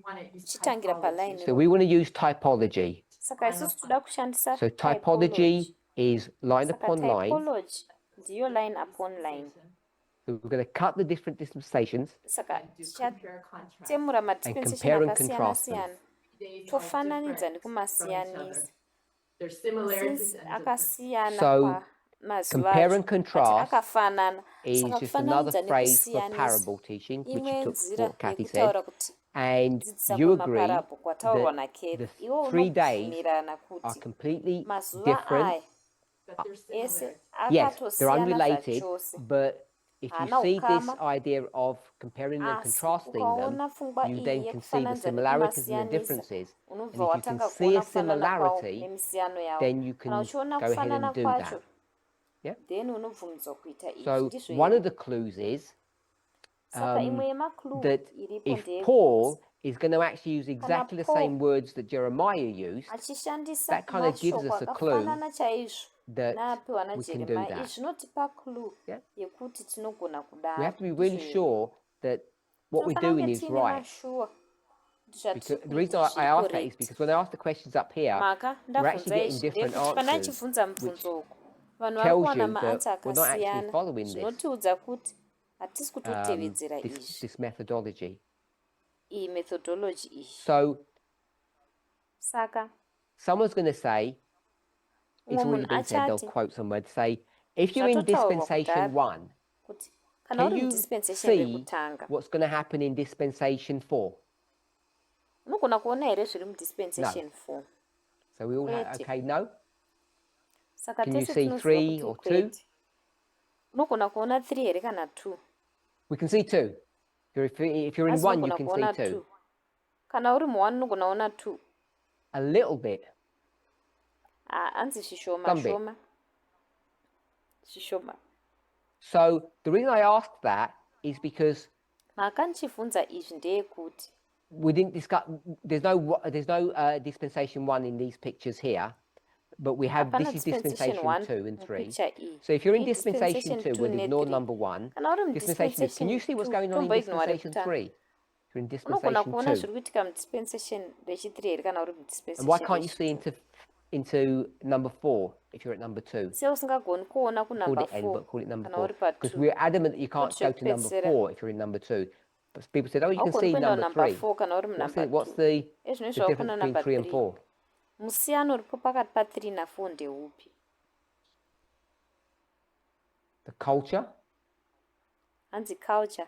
want to use Chitangira pa line typology. so we want to use typology. Saka isusu toda kushandisa So typology is line Saka upon line. typology ndiyo line upon line. So we're going to cut the different dispensations Saka And do compare contrast. tichatemura and madispensation compare and akasiyana contrast them. siyana. Days are Tofananidza different from each other. nekumasiyanisa. There's similarities Since and differences. akasiyana So kwa compare and contrast akafanana is saka just another kufananidza phrase for nekusiyanisa parable teaching, which imwe you took nzira what Kathy said, yekutaura kuti and kudzidzisa you agree kwemaparabho kwataurwa that naKethi the iwo 3 days unobvumirana are kuti completely mazuva different. aya But they're similar. ese Yes, they're akatosiyana unrelated, zvachose but if you haana see this ukama idea of comparing and asi contrasting them, ukaona pfungwa you iyi then can see the yekufananidza similarities and the nekumasiyanisa differences. And unobva if you can watanga see kuona a kufanana kwawo similarity, nemisiyano yawo then you kana can uchiona go ahead kufanana and do kwacho that. Yeah. then unobvumidzwa kuita izvi So ndizvo one here. of the clues is saka imwe yemaclue that iripo if ndeyekuti Paul is going to actually use exactly the Paul same words that Jeremiah used, achishandisa that kind of gives mashoko us a clue akafanana chaizvo that naapiwa we can do najeremia izvi that. zvinotipa clue Yeah. yekuti tinogona We kudaro have to be really sure that what we're doing is tiine right. mashuwa Because the reason I ask that is because when I ask the questions up here, maka we're actually ndabvunza getting izvi different ndekuti pana answers, chibvunza which mubvunzo uku vanhu vari tells kuwana you maansa that we're not actually akasiyana following this, zvinotiudza kuti hatisi kutotevedzera izvi this methodology. iyi methodology iyi So saka someone's going to say, it's umwe already munhu been said, they'll achati quote somewhere to say, if you're in zvatotaurwa dispensation kudhara 1, kuti kana can uri you mudispensation see rekutanga what's going to happen in dispensation 4? unogona kuona here zviri mudispensation 4 So we all have, Kwete. okay, no? saka Can you tese see tinoziva 3 kuti or 2? kwete unogona kuona 3 here kana 2 We can see 2. If you're in asi 1, you unogona can kuona see 2. 2 kana uri mu1 unogona kuona 2 A little bit. hanzi zvishoma Some bit. shoma zvishoma So the reason I asked that is because mhaka ndichibvunza izvi ndeyekuti we didn't discuss. There's no dispensation 1 in these pictures here, but we have hapana this is dispensation dispensation 1 2 and 3. mupicture iyi So if you're in Iyi dispensation 2, we'll ignore ne-3. number 1. kana uri Dispensation 2. Can you see what's going on in tomboignora dispensation rekutanga 3? If you're in unogona dispensation kuona 2, zviri kuitika mudispensation rechi3 here kana uri and why mudispensation can't you see into number 4 if you're at number 2? se usingagoni kuona Call kunumber it N, 4 but call it number kana 4 uri because pa2 we're adamant that you can't Kuti go to number zvekupedzisira. 4 if you're in number 2. But people said, oh, you can haugoni see kuenda number kunumber 3. 4 kana uri munumber What's 2 the ezvino difference zvakuna between number 3 and 3 4? musiyano uripo pakati pa3 na4 ndeupi The culture. hanzi culture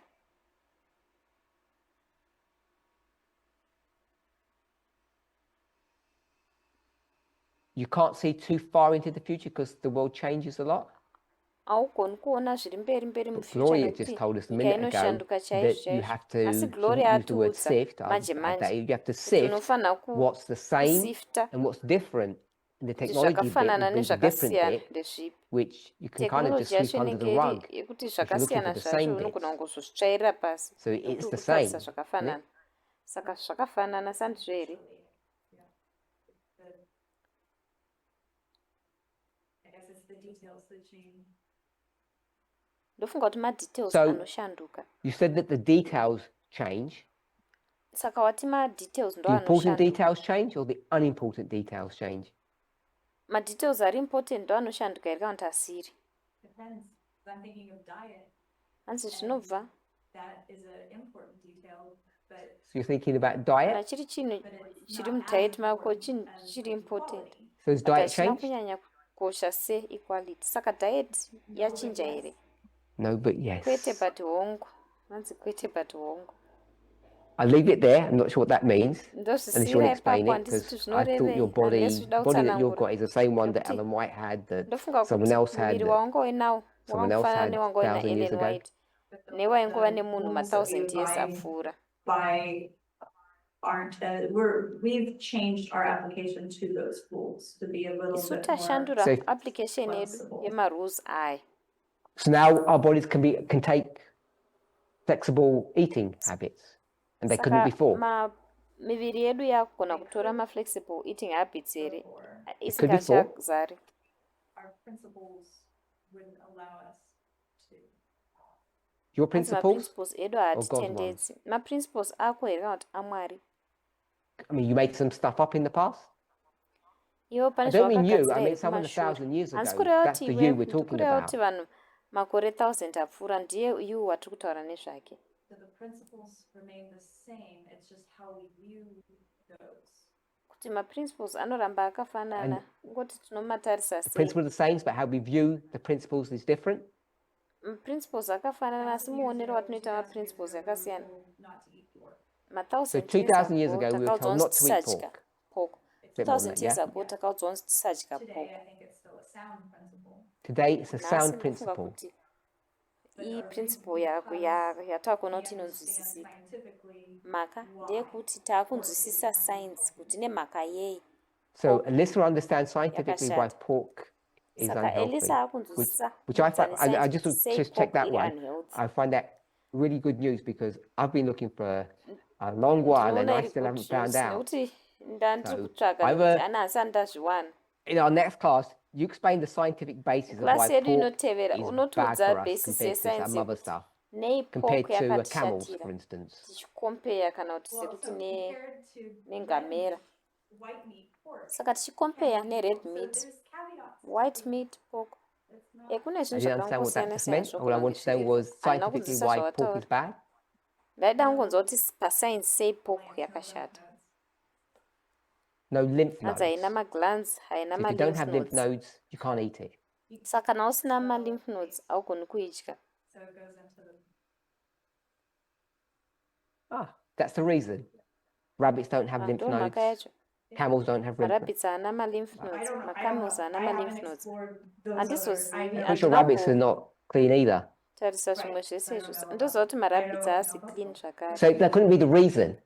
You can't see too far into the future because the world changes a lot. haugoni kuona zviri mberi But Gloria just told us a minute ago inoshanduka that chaizvo you chaizvo have to asi she gloria used the word atiudza sift. manje You manje have to kuti sift unofanira what's the same kusifta and what's different. And the kuti technology bit zvakafanana would be the different nezvakasiyana bit, ndezvipi which you can kind of just teknoloji sweep yacho under the inenge rug iri yekuti if you're looking for zvakasiyana the zvacho same unogona bits. kungozvitsvaira pasi So nekuti it's uri the kutarisa same. zvakafanana saka zvakafanana sandizvo here I guess it's the details that change. ndofunga kuti madetails So- anoshanduka You said that the details change. saka wati madetails ndo The important anoshanduka details change or the unimportant details change? madetails ari important ndo anoshanduka here kana kuti asiri Depends. I'm thinking of diet. hanzi zvinobva That is an important detail, but So you're thinking about kana diet. chiri chinhu but it's chiri not mudiet as mako important as chiri important quality. So has but diet hachina changed? kunyanya kukosha seequality saka diet yachinja here No, but yes. kwete but hongu hanzi kwete but hongu I'll leave it there. I'm not sure what that means. Unless you ndozvisiyira want to explain ipapo it, handisi because kuti I thought your zvinorevei unless uchida body that you've kutsanangura got is the same one that Ndokuti- Ellen White had, that ndofunga someone kuti else had, muviri that waunga uinawo someone else wakangofanana had newanga uina 1,000 years ellen ago. white newainguva nemunhu ma1000 years apfuura we've changed our application to those rules to be a little isu bit more. tashandura So- application yedu flexible. yemarules aya So now our bodies can take flexible eating habits, and they couldn't saka before. miviri yedu yakugona kutora maflexible eating habits here could before. isingachazari Our principles wouldn't allow us to. Your hanzi principles? maprinciples edu God's haatitendedzi maprinciples ako here kana kuti amwari I mean, you made some stuff up in the past. iwo I pane don't mean you. zvawakagadzira I here mean someone kumashure 1,000 years hanzi ago. kureva That's kuti the iwe you we're talking ndikureva about. kuti vanhu makore 1000 apfuura ndiye iwo watiri kutaura nezvake So the principles remain the same, it's just how we view those. kuti kuti maprinciples anoramba akafanana ngoti tinomatarisa The sei. principles are the same, but how we view the principles is different. Principles akafanana asi muonero watinoita maprinciples yakasiyana. So 1000 2,000 years ago, we were told not to eat tisadya pork. pork. Bit more than 2000 that, years yeah? ago takaudzwa kuti tisadya pork. Today, I think it's still a sound principle. Today, it's a Nhasi sound ndofunga principle. kuti iyi principle yatakuona kuti inonzwisisika. Mhaka ndeyekuti taakunzwisisa science kuti nemhaka yei. So Alyssa understands scientifically why pork is Saka unhealthy, Elisa akunzwisisa which I find, I just say check pork that iri one. unhealthy. I find that really good news because I've been looking for a long while and I still haven't found out. Nekuti ndandiri So, kutsvaga I've, nekuti ana hasani ndazviwana. In our next class, you explain the scientific basis of why Klasi yedu pork inotevera is bad unotiudza for us basis compared to some yesainsi other stuff, nei compared pork to camels, for yakatishatira instance. tichikompeya kana kuti sekuti nengamera. White meat pork. Saka tichikompeya nered meat, There's caveats. white meat pork. Kune I zvinhu didn't understand what that zvakangosiyana just siyana meant. All I wanted to know was scientifically why pork is bad. ndaida kungonzwa kuti pasainsi sei pork yakashata. No lymph nodes. Hanzi haina maglands, haina So if you don't have malymph lymph nodes. nodes, you can't eat it. Saka kana usina malymph nodes haugoni kuidya. So it goes into the That's the reason. Rabbits don't have lymph Ndo mhaka nodes. yacho. Camels don't have lymph nodes. Marabbits haana malymph I nodes, don't know. macamels haana I malymph haven't nodes. explored those Handizozivi, other. I'm sure rabbits are not clean either. tarisa zvimwe zvese izvozvo. Ndoziva kuti marabbits haasi clean zvakare. So that couldn't be the reason.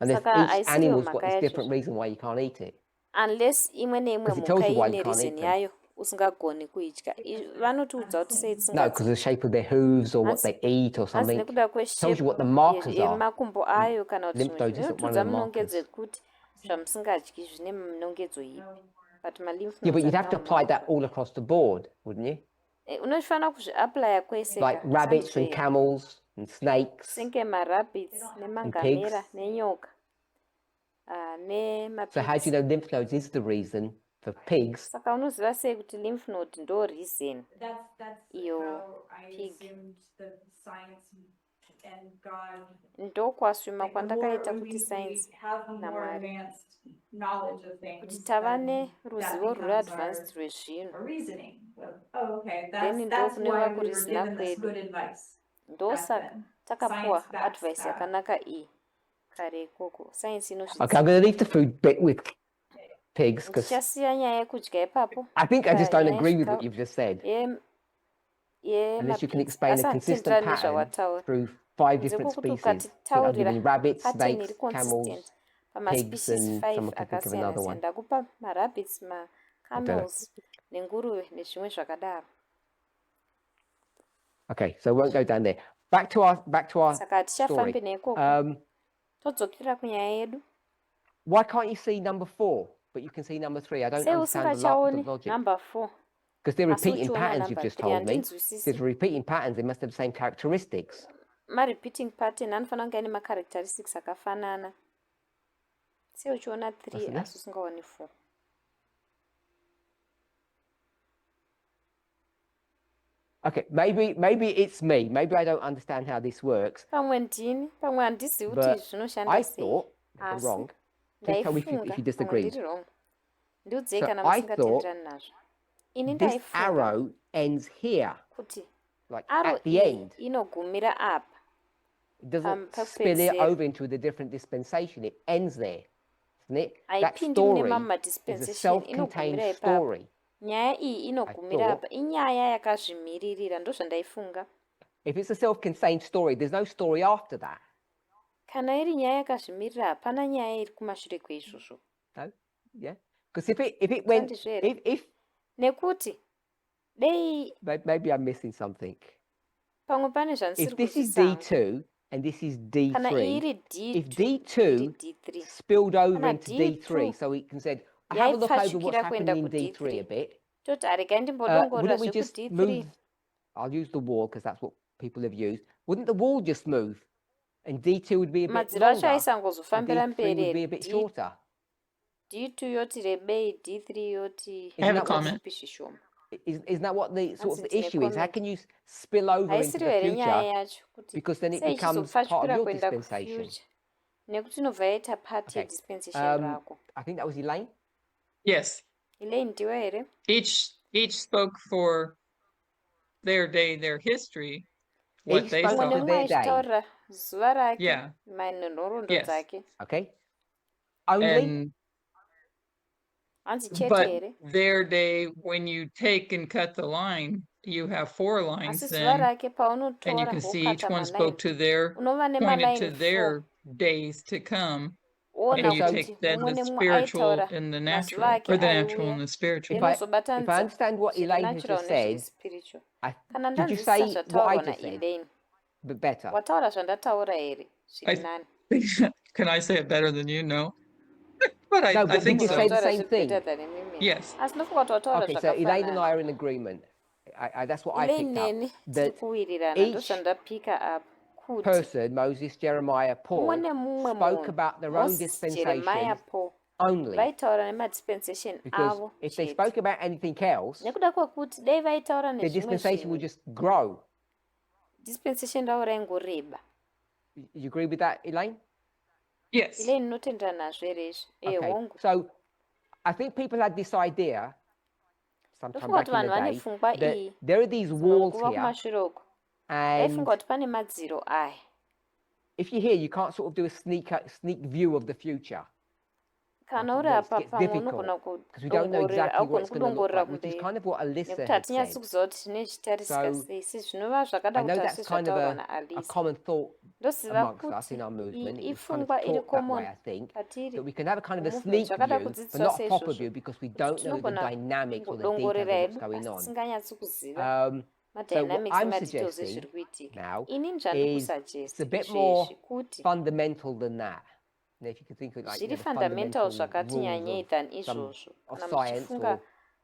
And Saka each haisiriwo animal's got mhaka this yacho. different reason why you can't eat it. Unless imwe neimwe Because it tells mhuka you why you ine can't eat reason them. yayo usingagoni kuidya. Vanotiudza kuti sei No, because tisingadyi. of the shape of their hooves or what they eat or Hanzi something. nekuda Tells you what the markers are. kwemakumbo ayo kana kuti Lymph zvimwe nodes isn't one zvinotiudza of the munongedzo markers. yekuti zvamusingadyi zvine munongedzo ipi. But malymph Yeah, but nodes you'd have to haana apply that all across the board, wouldn't you? unofanira kuzviaplya kwese Like rabbits and camels and snakes. senge marabbits nemangamera nenyoka So how do you nemapigs. know lymph nodes is the reason for pigs? Saka unoziva sei kuti lymph node ndo reason That's iyo how I pig. assumed the science and God. ndokwasvima Like the more kwandakaita we kuti science have more naMwari. advanced knowledge of kuti things, tava then that neruzivo becomes rweadvanced rwezvinhu our reasoning. Oh, okay, Then that's ndokuneva why we were kurizina given this kwedu. good advice. ndosaka then. takapuwa Science backs advice that. yakanaka iyi kare ikoko science Okay, I'm going to leave the food bit with pigs because ndichasiya nyaya yekudya ipapo I think I just don't nyaya agree with yezvikafu- what you've just said. Unless you can yemapigs. explain Asi a consistent handitenderani pattern nezvawataura through 5 kunze different kwokuti species. But I've ukatitaurira given you rabbits, pattern snakes, iri consistent camels, pigs, pamaspecies and 5 someone can think of akasiyana another siyana one. ndakupa marabbits macamels nenguruve nezvimwe zvakadaro. Okay, so I won't go down there. Back to our Saka hatichafambi story. neikoko todzokera kunyaya yedu. Why can't you see number 4, but you can see number 3? I don't Sei understand the usingachaoni logic. number 4 Because they're asi repeating uchiona patterns you've number just 3 told me. If handinzwisisi. there's repeating patterns, they must have the same characteristics. Marepeating pattern anofanira kunge ane macharacteristics akafanana. Sei uchiona 3 Wasn't asi usingaoni 4. Okay, maybe it's me. Maybe I don't understand how this works. Pamwe ndini, pamwe handizivi kuti But zvinoshanda I sei. thought, if I'm Asi wrong, please tell me if ndaifunga you pamwe disagree. ndiri wrong. Ndiudzei So kana I musingatenderani nazvo. Ini This ndaifunga arrow ends here, kuti like arrow at the iyi end. inogumira apa. It doesn't Pam- spill it papedzero. over into the different dispensation. It ends there, isn't it? That Haipindi mune story mamwe is a madispensation, self-contained inogumira ipapo. story. Nyaya iyi inogumira thought- apa. Inyaya yakazvimiririra ndozvandaifunga. If it's a self-contained story, there's no story after that. Kana iri nyaya yakazvimirira hapana nyaya iri kumashure kweizvozvo. No? Yeah? Because if it went, Chandizvera. if Nekuti dei maybe I'm missing something. pamwe pane zvandisiri If this is kuzvisanga. D2 and this is Kana D3, iri if D2 D2 iri D3. spilled over Kana into D3, D2 so we can say, have a look over what's yaipfachukira happening kuenda in D3 ku-D3. a bit. Toti aregai ndimbodongorera Wouldn't we just zveku-D3. move? I'll use the wall because that's what people have used. Wouldn't the wall just move? And D2 would be a bit Madziro acho longer, and aisangozofambira D3 would be a mberi. bit shorter. D2 yoti rebei, D3 yoti I have a Isn't that what- comment. chipi shishoma. Isn't that what the sort of the That's issue is? How comment. can you spill over into Haisiriwo the here nyaya future? yacho kuti Because then it sei becomes part of ichizopfachukira your kuenda dispensation. kufuture. nekuti inobva yaita part Okay. yedispensation rako. I think that was Elaine. Yes. Elaine, ndiwe here? Each spoke for their day, their history, what Each they spoke Mumwe saw. of nemumwe their day. achitaura zuva rake Yeah. manhoroondo Yes. dzake. Okay. Only. And Hanzi chete but here? their day, when you take and cut the line, you have 4 lines Asi zuva then, rake and you paunotora can see each wokata one spoke maline, to their, unova pointed to nemaline 4. their days to come. Ona And you so- kuti take then mumwe the nemumwe spiritual aitaura and the mazuva natural, ake or the natural and aiuya. the spiritual. If I Inozobatanidza understand what zviri Elaine has natural just nezviri said, spiritual. I, Kana did you ndanzwisisa say what I zvataurwa just said? naElaine, But better. wataura zvandataura here zviri nani? Can I say it better than you? No. But No, I but think did you so. say the Unogona same kutaura zviri thing? better than mimi. Yes. Asi ndofunga kuti wataura Okay, so Elaine and zvakafanana. I are in agreement. That's what I Elaine picked up. neni tiri That kuwirirana each ndozvandapika up kuti person, Moses, Jeremiah, mumwe Paul, nemumwe spoke munhu, about their own Moses, Jeremiah, dispensations Paul, only. vaitaura nemadispensation Because avo if they chete. spoke about anything else, Nekuda kwekuti dai vaitaura the nezvimwe dispensation would zvinhu, just grow. dispensation ravo raingoreba. You agree with that, Elaine? Yes. Elaine notendera nazvo here izvi. Okay. Hongu. So I think people had this idea sometime Ndofunga back kuti in the vanhu vane day pfungwa that iyi there are these walls nguva here, kumashure uko. and Vaifunga kuti pane madziro aya. if you're here, you can't sort of do a sneak view of the future. Kana uri It apa gets pamwe difficult unogona because we don't know kudongorera, exactly what augoni it's going to look kudongorera like, which is kumberi. kind of what Alyssa Nekuti had hatinyatsi said. kuziva kuti zvine zvitarisika So, sei. Si zvinova zvakada I know kuti that's hazvisi kind of zvataurwa a naAlisa. common thought Ndoziva amongst us in our kuti movement. iyi It was kind of ifungwa iri taught that way, common I think, patiri that we can have a kind of a movement sneak zvakada view, but kudzidziswa not a proper seizvozvo view because we kuti don't know the tinogona dynamics or the details of kudongorera what's hedu going asi on. tisinganyatsi kuziva So what madynamics I'm nemadetails ezviri suggesting kuitika. now Ini is ndandikusuggest it's a bit more izvezvi kuti fundamental than that. You know, if you can think of like zviri the fundamental fundamental zvakati rules nyanyei of than some izvozvo of kana science muchifunga or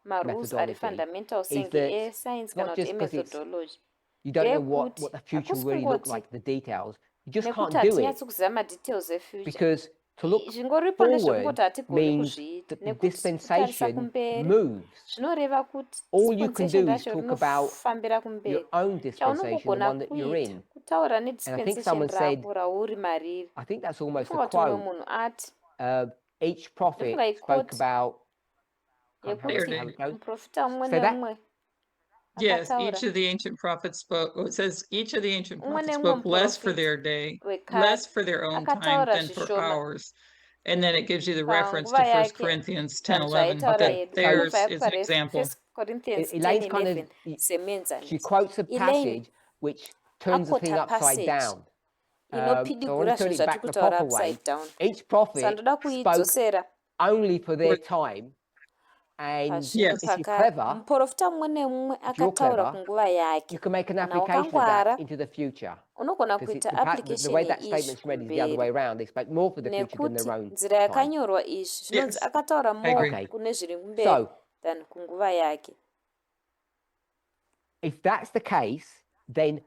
marules ari methodology fundamental is senge that escience it's not kana kuti just because it's emethodology you don't know ndeyekuti what the future hakusi will really look kungoti like, the details. You just nekuti can't do it hatinyatsi kuziva madetails efuture because to look zvingoripo nezvekungoti forward hatigoni means kuzviita that the nekuti kutarisa dispensation kumberi moves. zvinoreva kuti All you can dispensation do is racho talk about rinofambira your kumberi. own dispensation, the chaunongogona one that you're kuita in. kutaura And I think nedispensation someone said, rako rauri mariri. I think that's almost a Ndofunga kuti umwe quote. munhu ati Each prophet ndofunga spoke ikoti about. Can't help yekuti how it goes. muprofita mumwe Say that. nemumwe Yes, akataura each of the ancient prophets spoke. Well, it says each of the ancient umwe prophets nemumwe spoke less for muprofita their day, wekare less for their own time akataura than for zvishoma ours. And then it gives you the reference to panguva 1 yake Corinthians vanhu 10:11. zvaitaura That hedu theirs panobva is an yakupa example. 1 Corinthians Elaine's kind of 10:11 she semuenzaniso. quotes a Elaine passage which turns the thing akota upside passage down. So I inopidigura want to turn zvinhu it zvatiri back the kutaura proper way. upside down. Each prophet sandoda spoke kuidzosera only for their time, and pazvinhu if you're pakare. clever, Muprofita mumwe nemumwe if you're akataura clever, kunguva yake. you can make an Kana application of wakangwara that into the future. unogona Because kuita the way application that yeizvi statement's read is the other way kumberi. around. They spoke more for the future than Nekuti their own nzira time. yakanyorwa izvi zvinonzi Yes, akataura I more agree. Okay, kune zviri kumberi so than kunguva yake. if that's the case, then Kana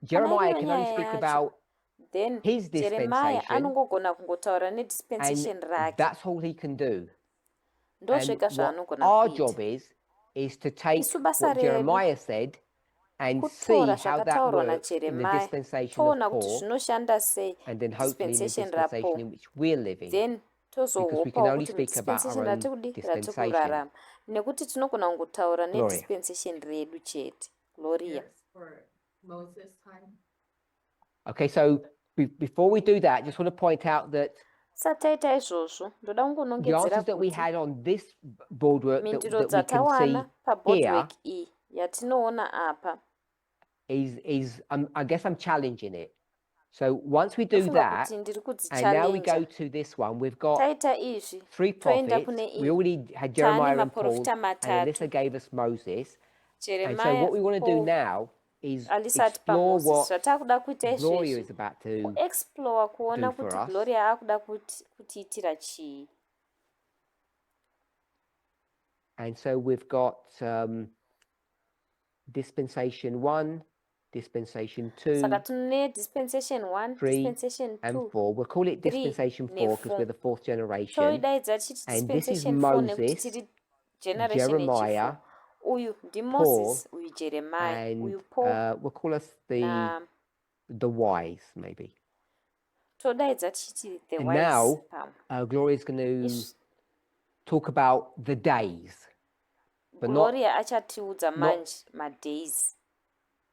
Jeremiah iriyo can only nyaya speak yacho, about then his Jeremiah dispensation, anongogona kungotaura and nedispensation rake. that's all he can do. And Ndozvega what zvaanogona our kuita. job is to take Isu basa what redu Jeremiah said and see kutora how that zvakataurwa works in the naJeremiah dispensation of toona kuti Paul, zvinoshanda sei and then hopefully in the dispensation dispensation raPaul, in which we're living, then because we can tozohopawo only kuti speak about our mudispensation own ratikudi dispensation. ratikurarama nekuti tinogona kungotaura Gloria. nedispensation redu chete. Gloria. Years for Moses' time. Okay, so before we do that, I just want to point out that Sataita izvozvo ndoda the kungonongedzera answers that we kuti had on this boardwork mindiro that we can dzatawana see paboardwork here iyi yatinoona apa is I guess I'm challenging it. So once we do ndofunga that, kuti ndiri and now we go kudzichallenja. to this one, we've got Taita izvi 3 toenda prophets. kune We iyi already had tane Jeremiah and Paul, maprofita and matatu, Alyssa gave us Moses. And so Jeremiah, what we want to do Paul, now is Alyssa atipa explore Moses. what Zvatakuda kuita Gloria izvezvi is about to kuexplore kuona do for kuti us. Gloria akuda kutiitira chii. And so we've got dispensation 1, dispensation 2, Saka tine dispensation 1, 3, dispensation and 2. 4. We'll call it 3 dispensation 4 because ne we're the 4th generation. toidaidza tichiti And this is dispensation 4 nekuti Moses, tiri generation Jeremiah, yechi4. Uyu Paul, ndiMoses, uyu Jeremiah, and uyu Paul we'll call us na the wise, maybe. todaidza tichiti the And wise now, pamwe. Gloria's going to talk about the days, but not Gloria achatiudza manje madays.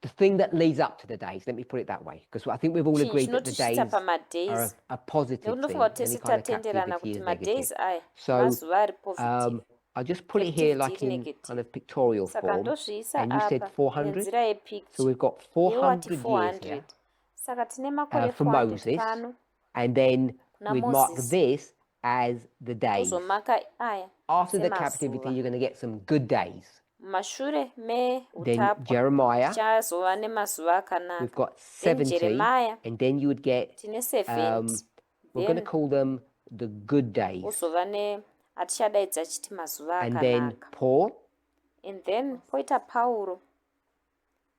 the thing that leads up to the days. Let me put it that way, because I think we've all Chinhu agreed that the chinotisvitsa days are pamadays. a positive thing. Ndofunga kuti Any tese kind of tatenderana captivity kuti is madays negative. aya So mazuva ari positive. I'll just put it here like Captivity in negative. kind of pictorial Saka form. ndozviisa And you said apa 400. nenzira So yepicture. we've got Iwe wati 400 years here 400. Saka tine makore for 400 Moses, pano and then kuna we'd mark Moses. this as the days. Tozomaka aya After the captivity, semazuva. you're going to get some good days. Mashure Then meutapwa Jeremiah, tichazova nemazuva we've akanaka. got Then 70, Jeremiah and then you would get, tine 70. we're going to Then call them the good days. uzova atichadaidza chiti mazuva And then akanaka. Paul. And then poita Pauro.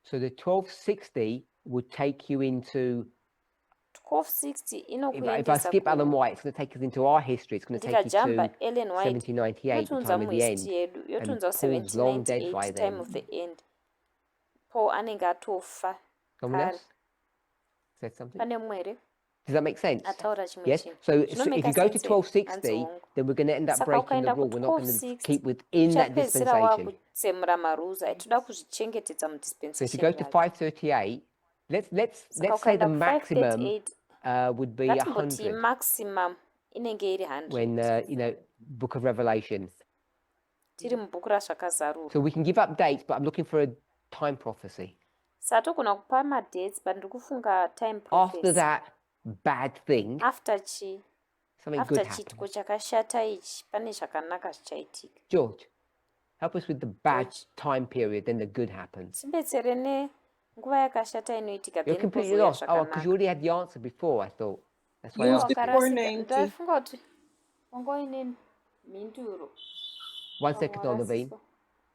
So the 1260 would take you into, 1260 if I inokuendesa skip Ellen White, it's going to take us into our history. It's going to take you to ndikajamba Ellen White 1798, the yotunza time of the end. muhistory yedu And yotunza Paul's long dead by 1798 time then. of the end. Paul anenge atofa Someone kare. else said something? Pane mumwe here Does that make sense? ataura chimwe Yes. chinhu. So if Zvinomeka you go to sense here, 1260, hanzi hongu. then we're going to end up Saka breaking the ukaenda rule. We're not going to 1260 keep within that uchapedzisira dispensation. wakutsemura marules aitoda kuzvichengetedza So if you mudispensation go to rake. 538, let's Saka say the ukaenda maximum 538 would be ngatimboti 100 maximum inenge iri 100 when Book of Revelation. tiri mubhuku razvakazarurwa. So we can give up dates, but I'm looking for a time prophecy. Satogona kupa madates but ndiri kufunga time After prophecy. that bad thing, After chi something after good chiitiko happens. chakashata ichi pane zvakanaka zvichaitika. George, help us with the bad George. time period, then the good happens. Tibetsere nenguva yakashata inoitika You're then completely pozouya lost. Oh, because you zvakanaka. already had the answer before, I thought. That's why I Use asked the it. Wakarasika 490. ndaifunga kuti wanga uine mhinduro. 1 second, Wanga Olivine. warasiswa.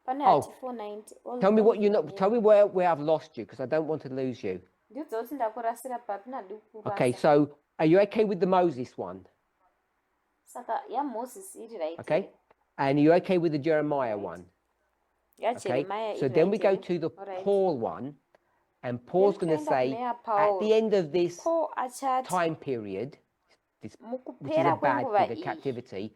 Pane Oh, hati 490. Tell me what you know. Tell me where I've lost you, because I don't want to lose you. Ndiudza kuti ndakurasira papi nadi Okay, kurasa. so are you okay with the Moses one? Saka yaMoses iri right. Okay, and are you okay with the Jeremiah one? Okay, yaJeremiah so iri then we right go here. to the Alright. Paul one, and Paul's going to Then say tuenda at Paul. the end of this Paul achati time period, which is a mukupera bad kwenguva thing, a iyi captivity,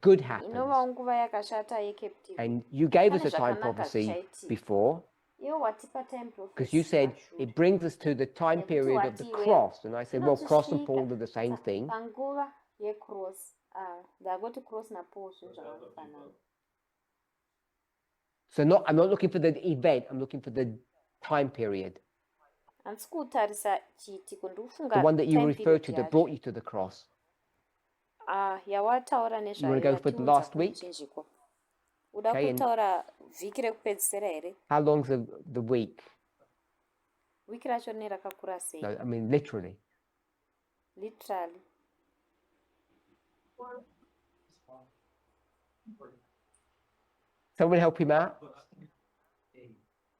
good happens. inova nguva yakashata yecaptivity. And you gave us Pane a time zvakanaka prophecy zvichaitika. before, Iwe watipa time prophecy. because you said mashure. it brings us to the time Nekuti period of the wati iwe cross. And I said, well, cross and inotisvika Paul are the same sa- thing. panguva yecross. Ndakoti cross naPaul zvinhu zvakafanana. So I'm not looking for the event, I'm looking for the time period. Handisi kutarisa chiitiko The ndikufunga one that you time referred to period that yacho. brought you to the cross. Yawataura You wanna go for the last week? nezvayo. Uda Okay, and- kutaura vhiki rekupedzisira here? How long's the week? Wiki racho nerakakura sei? No, I mean, literally. Literally. Someone help him out?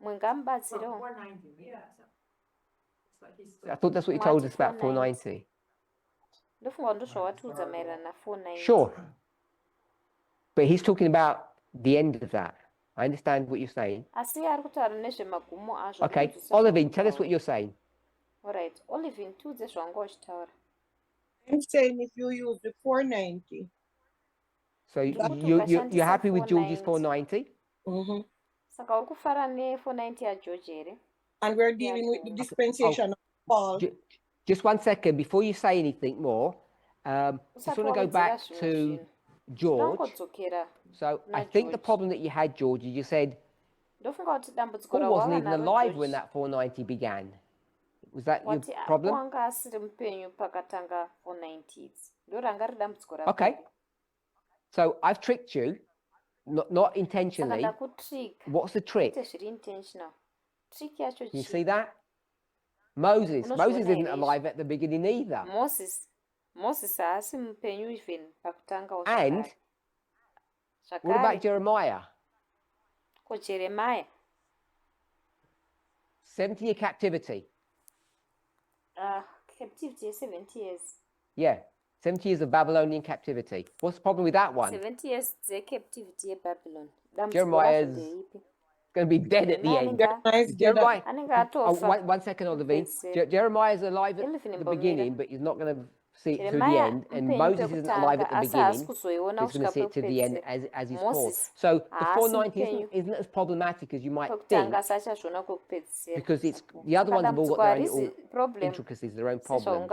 Mwengamubatsirewo. 490, yeah. So it's like he's I thought that's what you told us about 490. Ndofunga ndozvawatiudza maererano na490. Sure. But he's talking about the end of that. I understand what you're saying. Asi ari kutaura nezvemagumo azvo. Okay, kudzidzisa Olivine, zvakutaura. tell us what you're saying. Alright, Olivine, tiudze zvawanga uchitaura. I'm saying if you use the 490. So Kuti you're ukashandisa happy with George's 490. 490? Saka uri kufara ne490 yaGeorge here? And we're dealing with the dispensation of Paul. Just 1 second, before you say anything more, just want to go back to George. Ndangodzokera. So I na think the George. problem that you had, George, is you said Ndofunga kuti dambudziko Paul wasn't rawanga even naro alive George. when that 490 began. Was that your Wati problem? wanga asiri mupenyu pakatanga 490 idzi. Ndo ranga ri dambudziko rako. Okay. So I've tricked you, not Saka intentionally. ndakutrick. What's the trick? Kwete zviri intentional. Trick yacho You chi. see that? Moses Unozviona isn't here alive at the beginning either. Moses haasi mupenyu even pakutanga And zvakare. what about Jeremiah? Ko Jeremiah 70-year captivity. Captivity is 70 years. Yeah, 70 years of Babylonian captivity. What's the problem with that one? 70 years the captivity in Babylon. Jeremiah's going to be dead at the end. Jeremiah, one second, Olivine. Jeremiah is alive at the beginning, but he's not going to see it through the end. And Moses isn't alive at the beginning. He's going to see it to the end as he's called. So the 490 isn't as problematic as you might think, because it's the other ones have all got their own little intricacies, their own problems.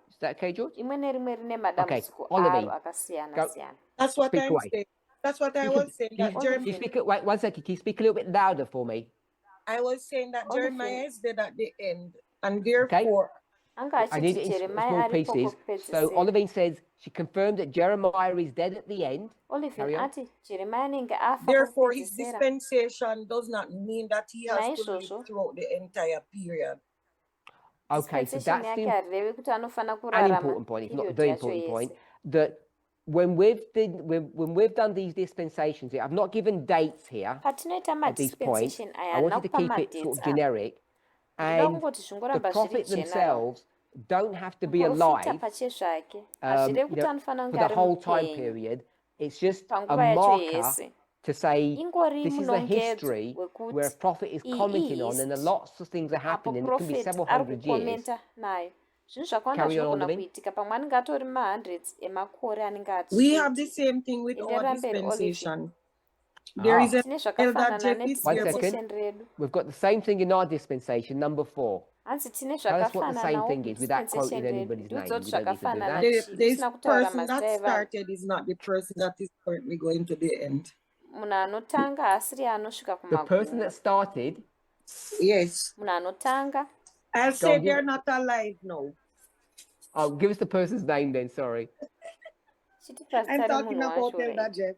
Is that okay, George? Okay, Olivine, go. That's what Speak I'm away. saying. That's what I was saying. That Wait 1 second. Can you speak a little bit louder for me? I was saying that Jeremiah is dead at the end, and therefore. I need it in small pieces. So Olivine says she confirmed that Jeremiah is dead at the end. Carry on. Therefore, his dispensation does not mean that he has to live throughout the entire period. Okay, so that's an important point. It's not a very important point. That when we've done these dispensations, I've not given dates here at this point. I want you to keep it sort of generic. And the prophets themselves don't have to be alive for the whole time period. It's just a marker to say this is a history where a prophet is commenting on, and lots of things are happening. It can be several hundred years. Carry on, Olivine. We have the same thing with our dispensation. There is an elder Jeff is here. 1 second. We've got the same thing in our dispensation, number 4. Tell us what the same thing is without quoting anybody's name. We don't need to do that. This person that started is not the person that is currently going to the end. The person that started? Yes. I'll say they're not alive now. Oh, give us the person's name then, sorry. I'm talking about Elder Jeff.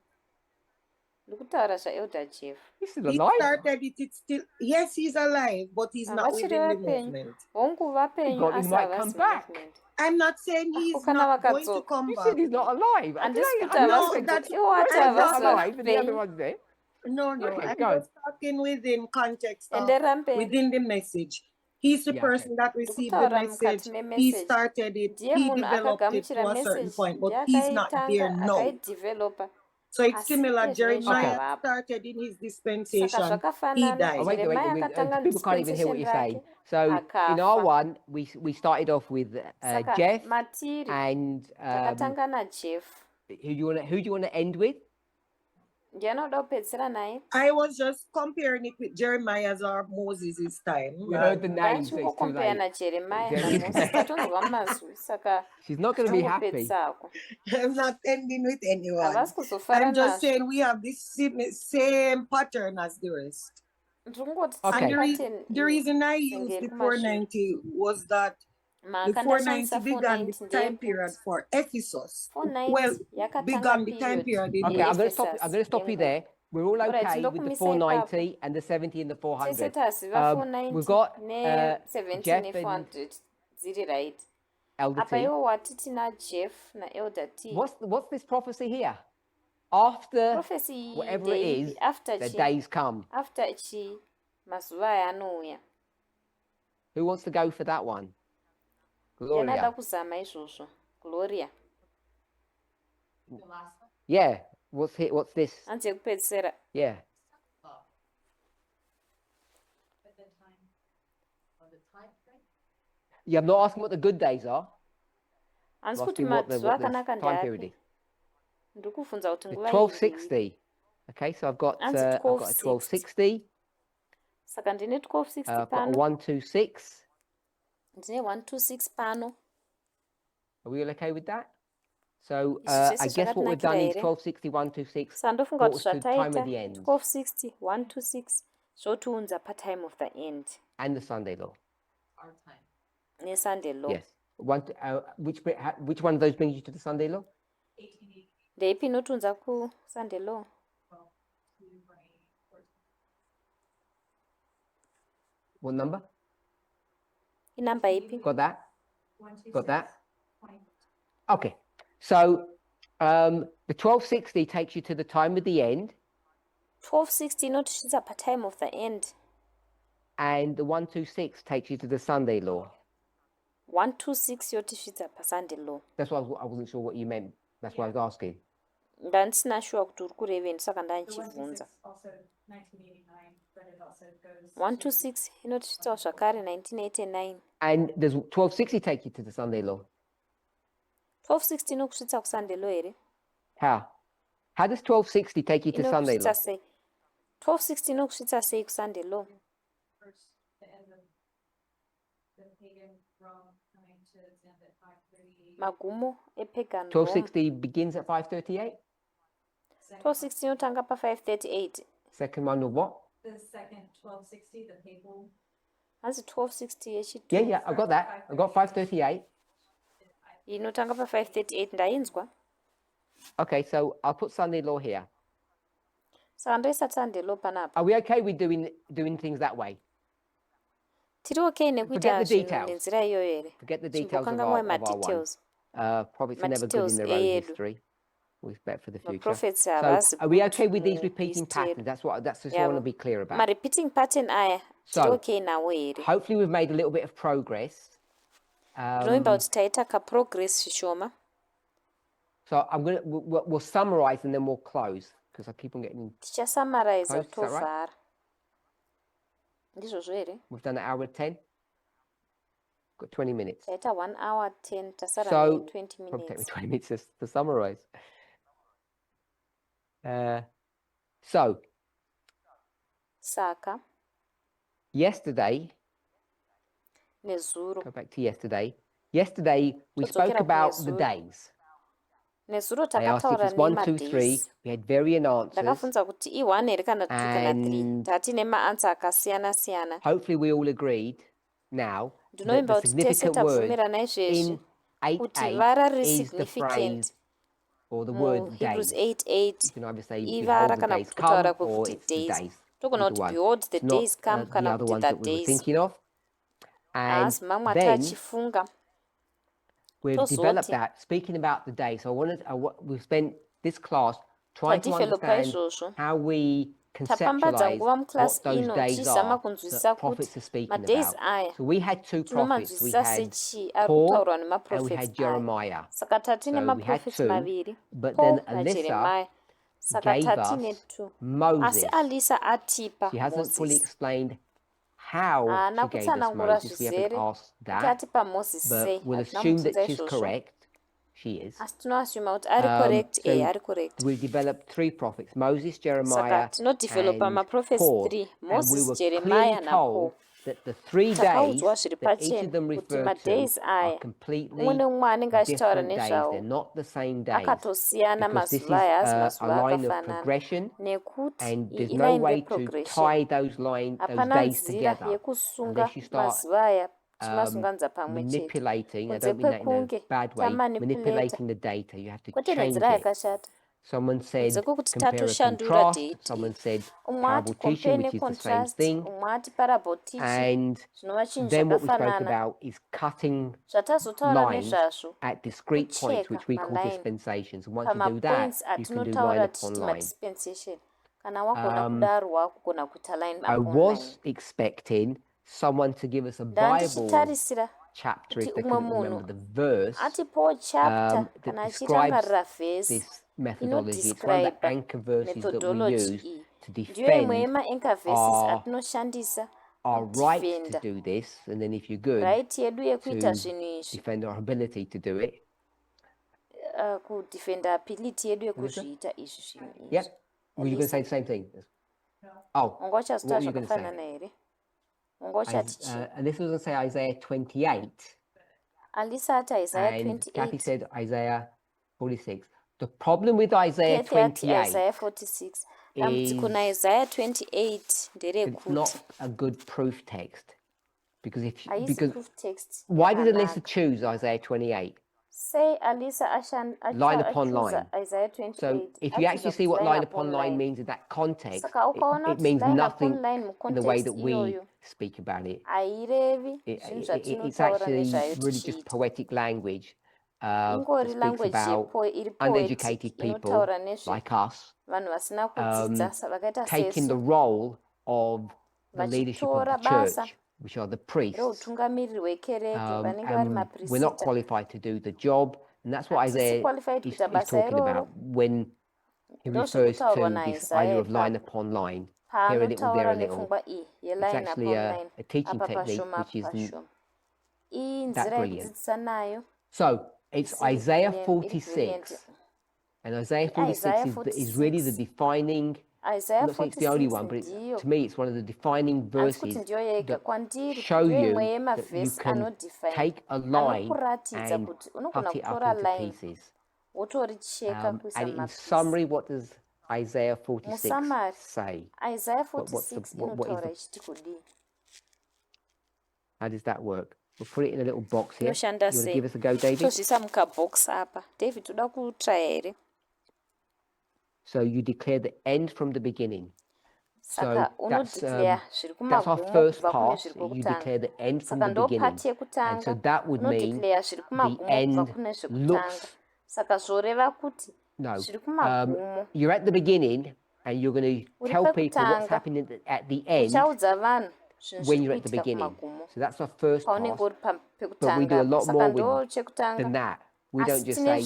He's still alive. He started it, it's still, yes, he's alive, but he's not within the movement. God, he might come back. I'm not saying he's not going to come back. You said he's not alive. No, that's not alive, and the other one's there. No, Okay, I'm go. just talking within context of, within the message. He's the person that received the message. He started it. He developed it to a certain point, but he's not there now. So it's similar. Jeremiah started in his dispensation. He died. Oh, wait, people can't even hear what you're saying. So in our one, we started off with Jeff and who do you want to end with? I was just comparing it with Jeremiah's or Moses' time. You heard the name, so it's too late. She's not going to be happy. I'm not ending with anyone. I'm just saying we have this same pattern as the rest. Okay. And the reason I used the 490 was that the 490 began the time period for Ephesus. Well, began the time period in Okay, I'm going to stop you there. We're all okay with the 490 and the 70 and the 400. We've got Jeff and Elder T. What's this prophecy here? After whatever it is, the days come. Who wants to go for that one? Gloria. Yeah. What's this? Yeah. Yeah, I'm not asking what the good days are. I'm asking what the time period is. The 1260. Okay, so I've got a 1260. I've got a 126. Are we all okay with that? So I guess what we've done is 1260, 126. Brought us to the time of the end. 1260, 126. Zvotiunza pa-time of the end. And the Sunday law. Our time. Ne-Sunday law. Yes. Which one of those brings you to the Sunday law? 1880. Ndeipi inotunza ku Sunday law? What number? Inamba ipi? Got that? Got that? Okay. So the 1260 takes you to the time of the end. 1260 inotusvitsa pa-time of the end. And the 126 takes you to the Sunday law. 126 yotusvitsa pa-Sunday law. That's why I wasn't sure what you meant. That's why I was asking. ndandisina sure kuti uri kureven saka The ndandichibvunza 126 also 1989, but it also goes 126 inotisvitsawo zvakare 1989 And does 1260 take you to the Sunday law? 1260 inokusvitsa kusunday law here? How does 1260 take you to Sunday law? Inokusvitsa sei? 1260 inokusvitsa sei kusunday law? First, the end of the pagan Rome coming to its end at 538. Magumo epagan Rome. 1260 begins at 538? 1260 inotanga pa 538. Second one of what? the second 1260, the papal. Hanzi 1260 yechitu. Yeah, I got that. I got 538. Inotanga pa 538 ndainzwa. Okay, so I'll put Sunday law here. Saka ndoisa Sunday law panapa. Are we okay with doing things that way? Tiri okay nekuita zvinhu nenzira iyoyo here? Forget the details of our one. Probably it's never good in their own history. It's better for the future. So are we okay with these repeating patterns? That's just what I want to be clear about. My repeating pattern aya. So okay now here. Hopefully we've made a little bit of progress. About taita ka progress shoma. So we'll summarize and then we'll close because I keep on getting. Ticha summarize close, to far. Ndizvo here. We've done an hour and 10. Got 20 minutes. Taita 1 hour 10. Tasara So 20 minutes. probably take me 20 minutes to summarize. So Saka. Yesterday. Nezuro. Go back to yesterday. Yesterday we spoke about the days. I asked if it's 1, 2, 3. We had varying answers. And hopefully we all agreed now that the significant word in 8:8 is the phrase or the word days. You can either say behold the days come or it's the days. Behold the days come, the other ones that we were thinking of. And then we've developed that, speaking about the day. So we've spent this class trying to understand how we conceptualize what those days are that prophets are speaking about. So we had two prophets. We had Paul and we had Jeremiah. So we had two, but then Alyssa gave us Moses. She hasn't fully explained how she gave us Moses. We haven't asked that, but we'll assume that she's correct. She is. So we developed three prophets, Moses, Jeremiah, and Paul. And we were clearly told that the 3 days that each of them referred to are completely different days. They're not the same days. Because this is a line of progression, and there's no way to tie those days together unless you start manipulating. I don't mean that in a bad way. Manipulating the data, you have to change it. Someone said compare and contrast. Someone said parable teaching, which is the same thing. And then what we spoke about is cutting lines at discrete points, which we call dispensations. And once you do that, you can do line upon line. I was expecting someone to give us a Bible chapter, if they couldn't remember the verse, that describes this methodology. It's one of the anchor verses that we use to defend our right to do this, and then if you're good, to defend our ability to do it. Yep. Were you going to say the same thing? Oh, what were you going to say? And this was going to say Isaiah 28. And Kathy said Isaiah 46. The problem with Isaiah 28 is it's not a good proof text. Because why did Alyssa choose Isaiah 28? Line upon line. So if you actually see what line upon line means in that context, it means nothing in the way that we speak about it. It's actually really just poetic language that speaks about uneducated people like us taking the role of the leadership of the church, which are the priests. And we're not qualified to do the job. And that's what Isaiah is talking about when he refers to this idea of line upon line. Here a little, there a little. It's actually a teaching technique which isn't that brilliant. So it's Isaiah 46. And Isaiah 46 is really the defining, I'm not saying it's the only one, but to me it's one of the defining verses that show you that you can take a line and cut it up into pieces. And in summary, what does Isaiah 46 say? How does that work? We'll put it in a little box here. You want to give us a go, David? So you declare the end from the beginning. So that's our first part. You declare the end from the beginning. And so that would mean the end looks... No, you're at the beginning and you're going to tell people what's happening at the end when you're at the beginning. So that's our first part. But we do a lot more than that. We don't just say,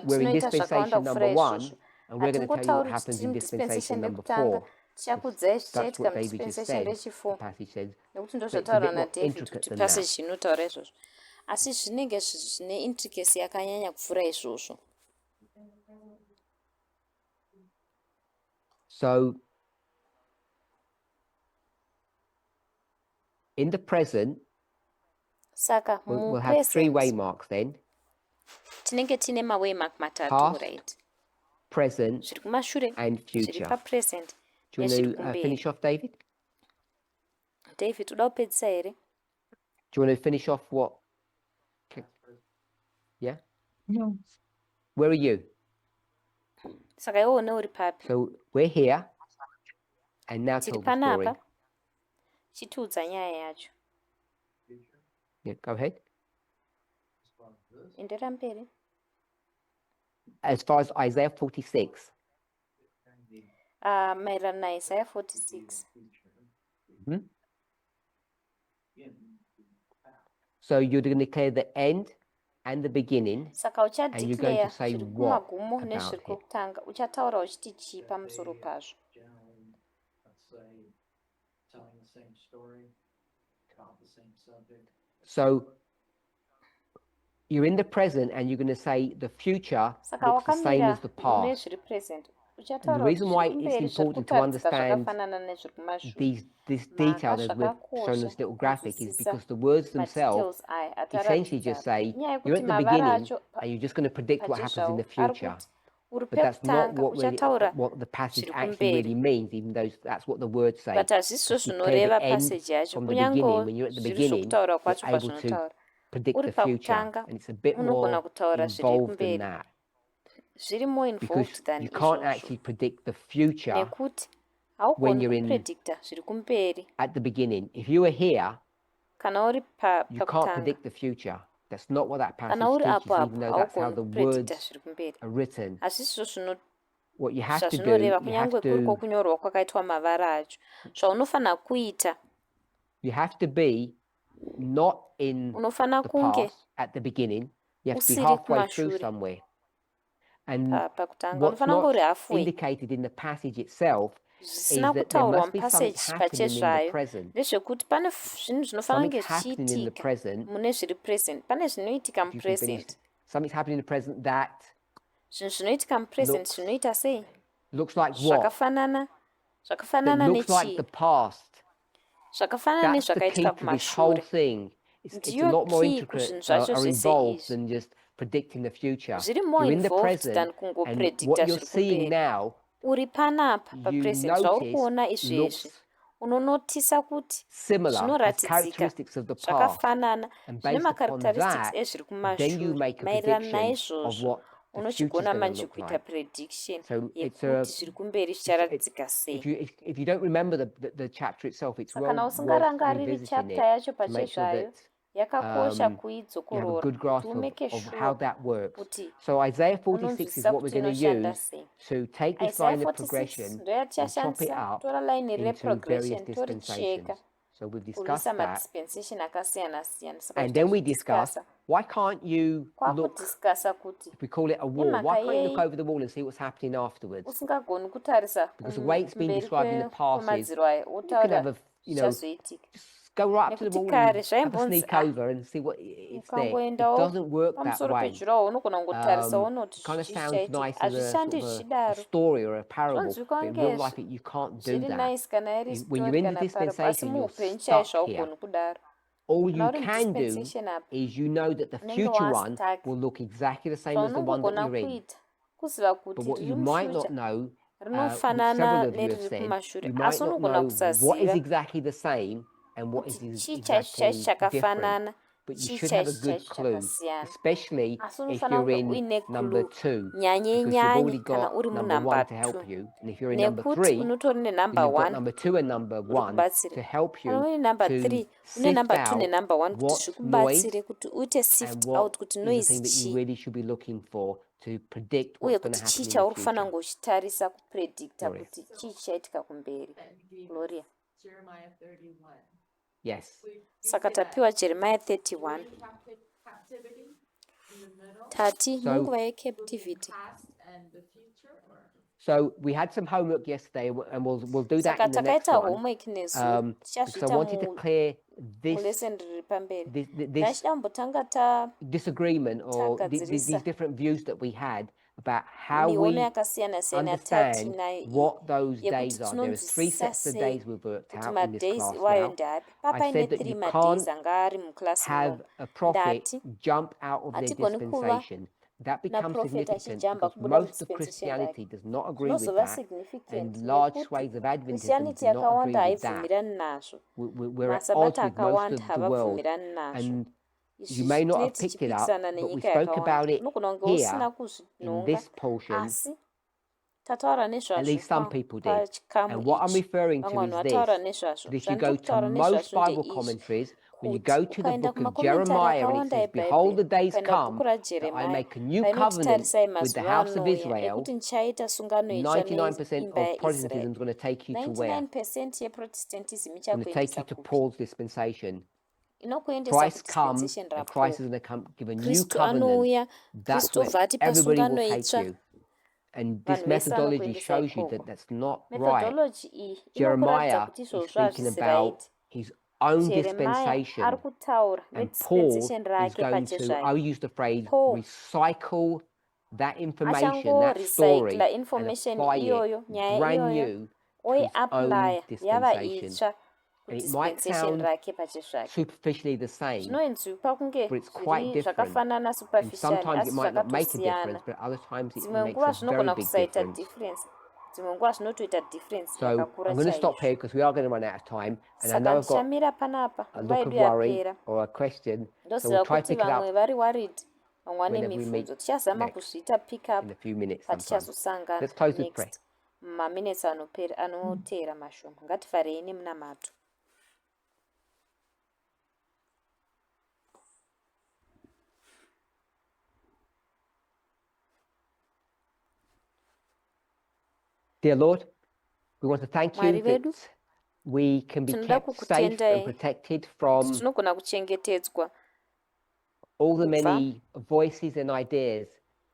we're in dispensation number 1, and we're going to tell you what happens in dispensation number 4. That's what David just said, the passage says. But it's a bit more intricate than that. So, in the present, we'll have 3 waymarks then. Past, present, and future. Do you want to finish off, David? Do you want to finish off what? Yeah? No. Where are you? So we're here, and now tell the story. Yeah, go ahead. As far as Isaiah 46. Isaiah 46. Mm-hmm. So you're going to declare the end and the beginning, and you're going to say what about it. So you're in the present and you're going to say the future looks the same as the past. And the reason why it's important to understand this detail as we've shown this little graphic is because the words themselves essentially just say you're at the beginning and you're just going to predict what happens in the future. But that's not what the passage actually really means, even though that's what the words say. Declare the end from the beginning. When you're at the beginning, you're able to predict the future. And it's a bit more involved than that. Because you can't actually predict the future when you're at the beginning. If you were here, you can't predict the future. That's not what that passage teaches, even though that's how the words are written. What you have to do, you have to be not in the past at the beginning. You have to be halfway through somewhere. And what's not indicated in the passage itself is that there must be something happening in the present. Something happening in the present. Something's happening in the present that looks like what? That looks like the past. That's the key to this whole thing. It's a lot more intricate or involved than just predicting the future. You're in the present, and what you're seeing now, you notice looks similar, has characteristics of the past. And based upon that, then you make a prediction of what the future is going to look like. So if you don't remember the chapter itself, it's worth revisiting it to make sure that you have a good grasp of how that works. So Isaiah 46 is what we're going to use to take this line of progression and chop it up into various dispensations. So we've discussed that. Madispensation akasiyana-siyana. Saka And then we tichidiscussa. discussed, why can't you look, Kwakudiscussa kuti if we call it a wall, Nemhaka why can't you look yei over the wall and see what's happening afterwards? usingagoni kutarisa Because the way it's been kumberi described in the past is, kwemadziro ayo you can have wotaura a, zvichazoitika. just go right up to the Nekuti wall kare and have a zvaimbonzi sneak over and see what it's there. It ukangoendawo doesn't work that pamusoro way. pejurawo unogona kungotarisa unoti It kind of chii sounds chichaitika. nice as a, Hazvishandi sort of a zvichidaro. story or a parable, Zvinonzwika but in real kunge life you can't do zviri that. nice kana iri When you're story in the kana parable, asi dispensation, you're muupenyu chaiye stuck here. zvaugoni kudaro. All Kana you uri can do mudispensation apa is you know that the unenge future one wastuck. will look exactly the same as the one that Zvaunongogona you're in. kuita kuziva But kuti what riri you might not mufuture know, which rinofanana several of you have neriri said, kumashure, you might asi not unogona know what is kusaziva exactly the same and what is kuti chii exactly different. chakafanana, But you chii should have a good chaicho clue, chakasiyana. especially Asi if unofanira you're kunge in uine number clue 2, because you've nyanye-nyanye already kana got uri number 1 munumber to help 2. you. And if you're in number Nekuti 3, unotori then nenumber you've got 1 number 2 and number uri 1 kubatsire. to help Kana you uri number to 3 une sift number 2 out nenumber 1 kuti what's zvikubatsire noise kuti uite and sift what out kuti is the noise thing that you chii really should be looking for to predict uye what's going to kuti happen chii in the chauri kufanira future. ngochitarisa kupredicta Gloria. kuti chii chichaitika kumberi. Gloria. Jeremiah 31. Yes. Saka tapiwa Jeremiah 31. Captivity in the middle. Tati So- munguva yecaptivity. Past and the future, or So we had some homework yesterday, and we'll do that Saka in the next takaita one. homework nesu Because I tichazviita wanted to clear this mulesson riri pamberi. this Ndachida mbotanga disagreement or these tagadzirisa different views that we had about how miono we yakasiyana-siyana understand yatinayo iyi what those yekuti days are. There are 3 sets of tinonzwisisa days sei we've worked kuti out in this madays class iwayo now. ndeapi. I Papaine said that 3 you madays can't anga ari muclass have munomu. a prophet Ndati jump out of their hatigoni kuva dispensation. That becomes naprofita significant achijamba because kubuda most of mudispensation Christianity rake. does not agree with Zvinozova that, significant and large nekuti swathes of Adventism Christianity do not agree yakawanda with that. haibvumirani nazvo. We're at odds Masabata with most akawanda of the world, havabvumirani nazvo. and Izvi you may not have tinenge picked it up, tichipikisana but we nenyika spoke yakawanda. about it Unogona kunge here usina in kuzvinonga this portion. asi tataura At nezvazvo least some people did. pachikamu And what I'm ichi. referring to Vamwe is vanhu this, vataura nezvazvo. that if you go to Zvandikutaura most nezvazvo Bible ndeizvi commentaries, when you kuti go to the ukaenda book of kumakomentari Jeremiah and it akawanda says, Behold, the ebhaibheri days ukaenda come bhuku that I rajeremiah make a new painoti covenant tarisai with the mazuva house of anouya Israel, ekuti ndichaita sungano itsva 99% neimba of Protestantism yaisraeri. is going to take you to where? 99% yeprotestantism It's going to take ichakuendesa you to kupi? Paul's dispensation. Inokuendesa Christ comes kudispensation and raPaul. Christ is going to give a new Kristu covenant. anouya, That's Kristu where obva atipa everybody will sungano take itsva. you. And this Vanhu vese methodology vanokuendesa shows you ikoko. that that's not right. Methodology iyi inokuratidza Jeremiah kuti is izvozvo speaking hazvisi about right. his own Jeremiah dispensation. ari kutaura And Paul nedispensation is rake going to, pachezvake. I'll use the phrase, Paul recycle that information, that story, achangorecycla and information apply it iyoyo, nyaya brand iyoyo, new to oye his own apply yava dispensation. itsva And it might kudispensation sound rake pachezvake. superficially the same, Zvinoinzwikwa kunge but it's quite zviri different. zvakafanana And superficially sometimes it asi might not make a zvakatosiyana. difference, but other times it Dzimwe makes nguva a very zvinogona big kusaita difference. difference. Dzimwe nguva zvinotoita difference So yakakura I'm going to stop chaizvo. here because we are going to run out of time. And I Saka know I've got ndichamira panapa, a nguva look of yedu worry yapera. or a question. So Ndoziva we'll try to kuti pick it vamwe up vari worried, vamwe vane whenever we meet mibvunzo. Tichazama next kuzviita pick up in a few minutes sometime. patichazosangana Let's close with prayer. next maminutes anoteera mashoma. Ngatifarei nemunamato. Dear Lord, we want to thank you Mwari vedu, that we can be tinoda kept safe and kukutendai protected kuti from tinogona kuchengetedzwa all the kubva many voices and ideas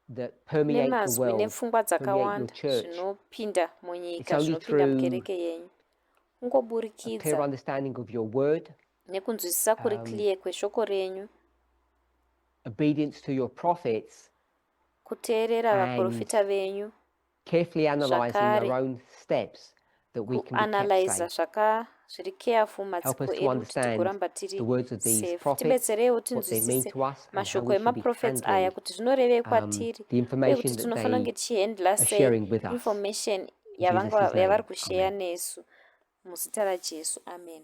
that permeate the nemazwi world, nepfungwa permeate your dzakawanda church. zvinopinda It's munyika, only zvinopinda through mukereke yenyu. a clear Kungoburikidza understanding of your word, nekunzwisisa kuri clear kweshoko renyu, obedience to your prophets, kuteerera and vaprofita venyu, carefully analyzing our zvakare own steps that we can be kept kuanalyza safe. zviri careful Help matsiko us to edu kuti understand tigoramba tiri the words of these safe. prophets, Tibetsereiwo what they mean tinzwisise to us, and how mashoko we should be emaprofits aya handling kuti zvinorevei kwatiri, the uye information kuti that tinofanira kunge they tichihandla are sei sharing with us. information In Jesus' name, yavari kusheya amen. nesu. Muzita raJesu, amen.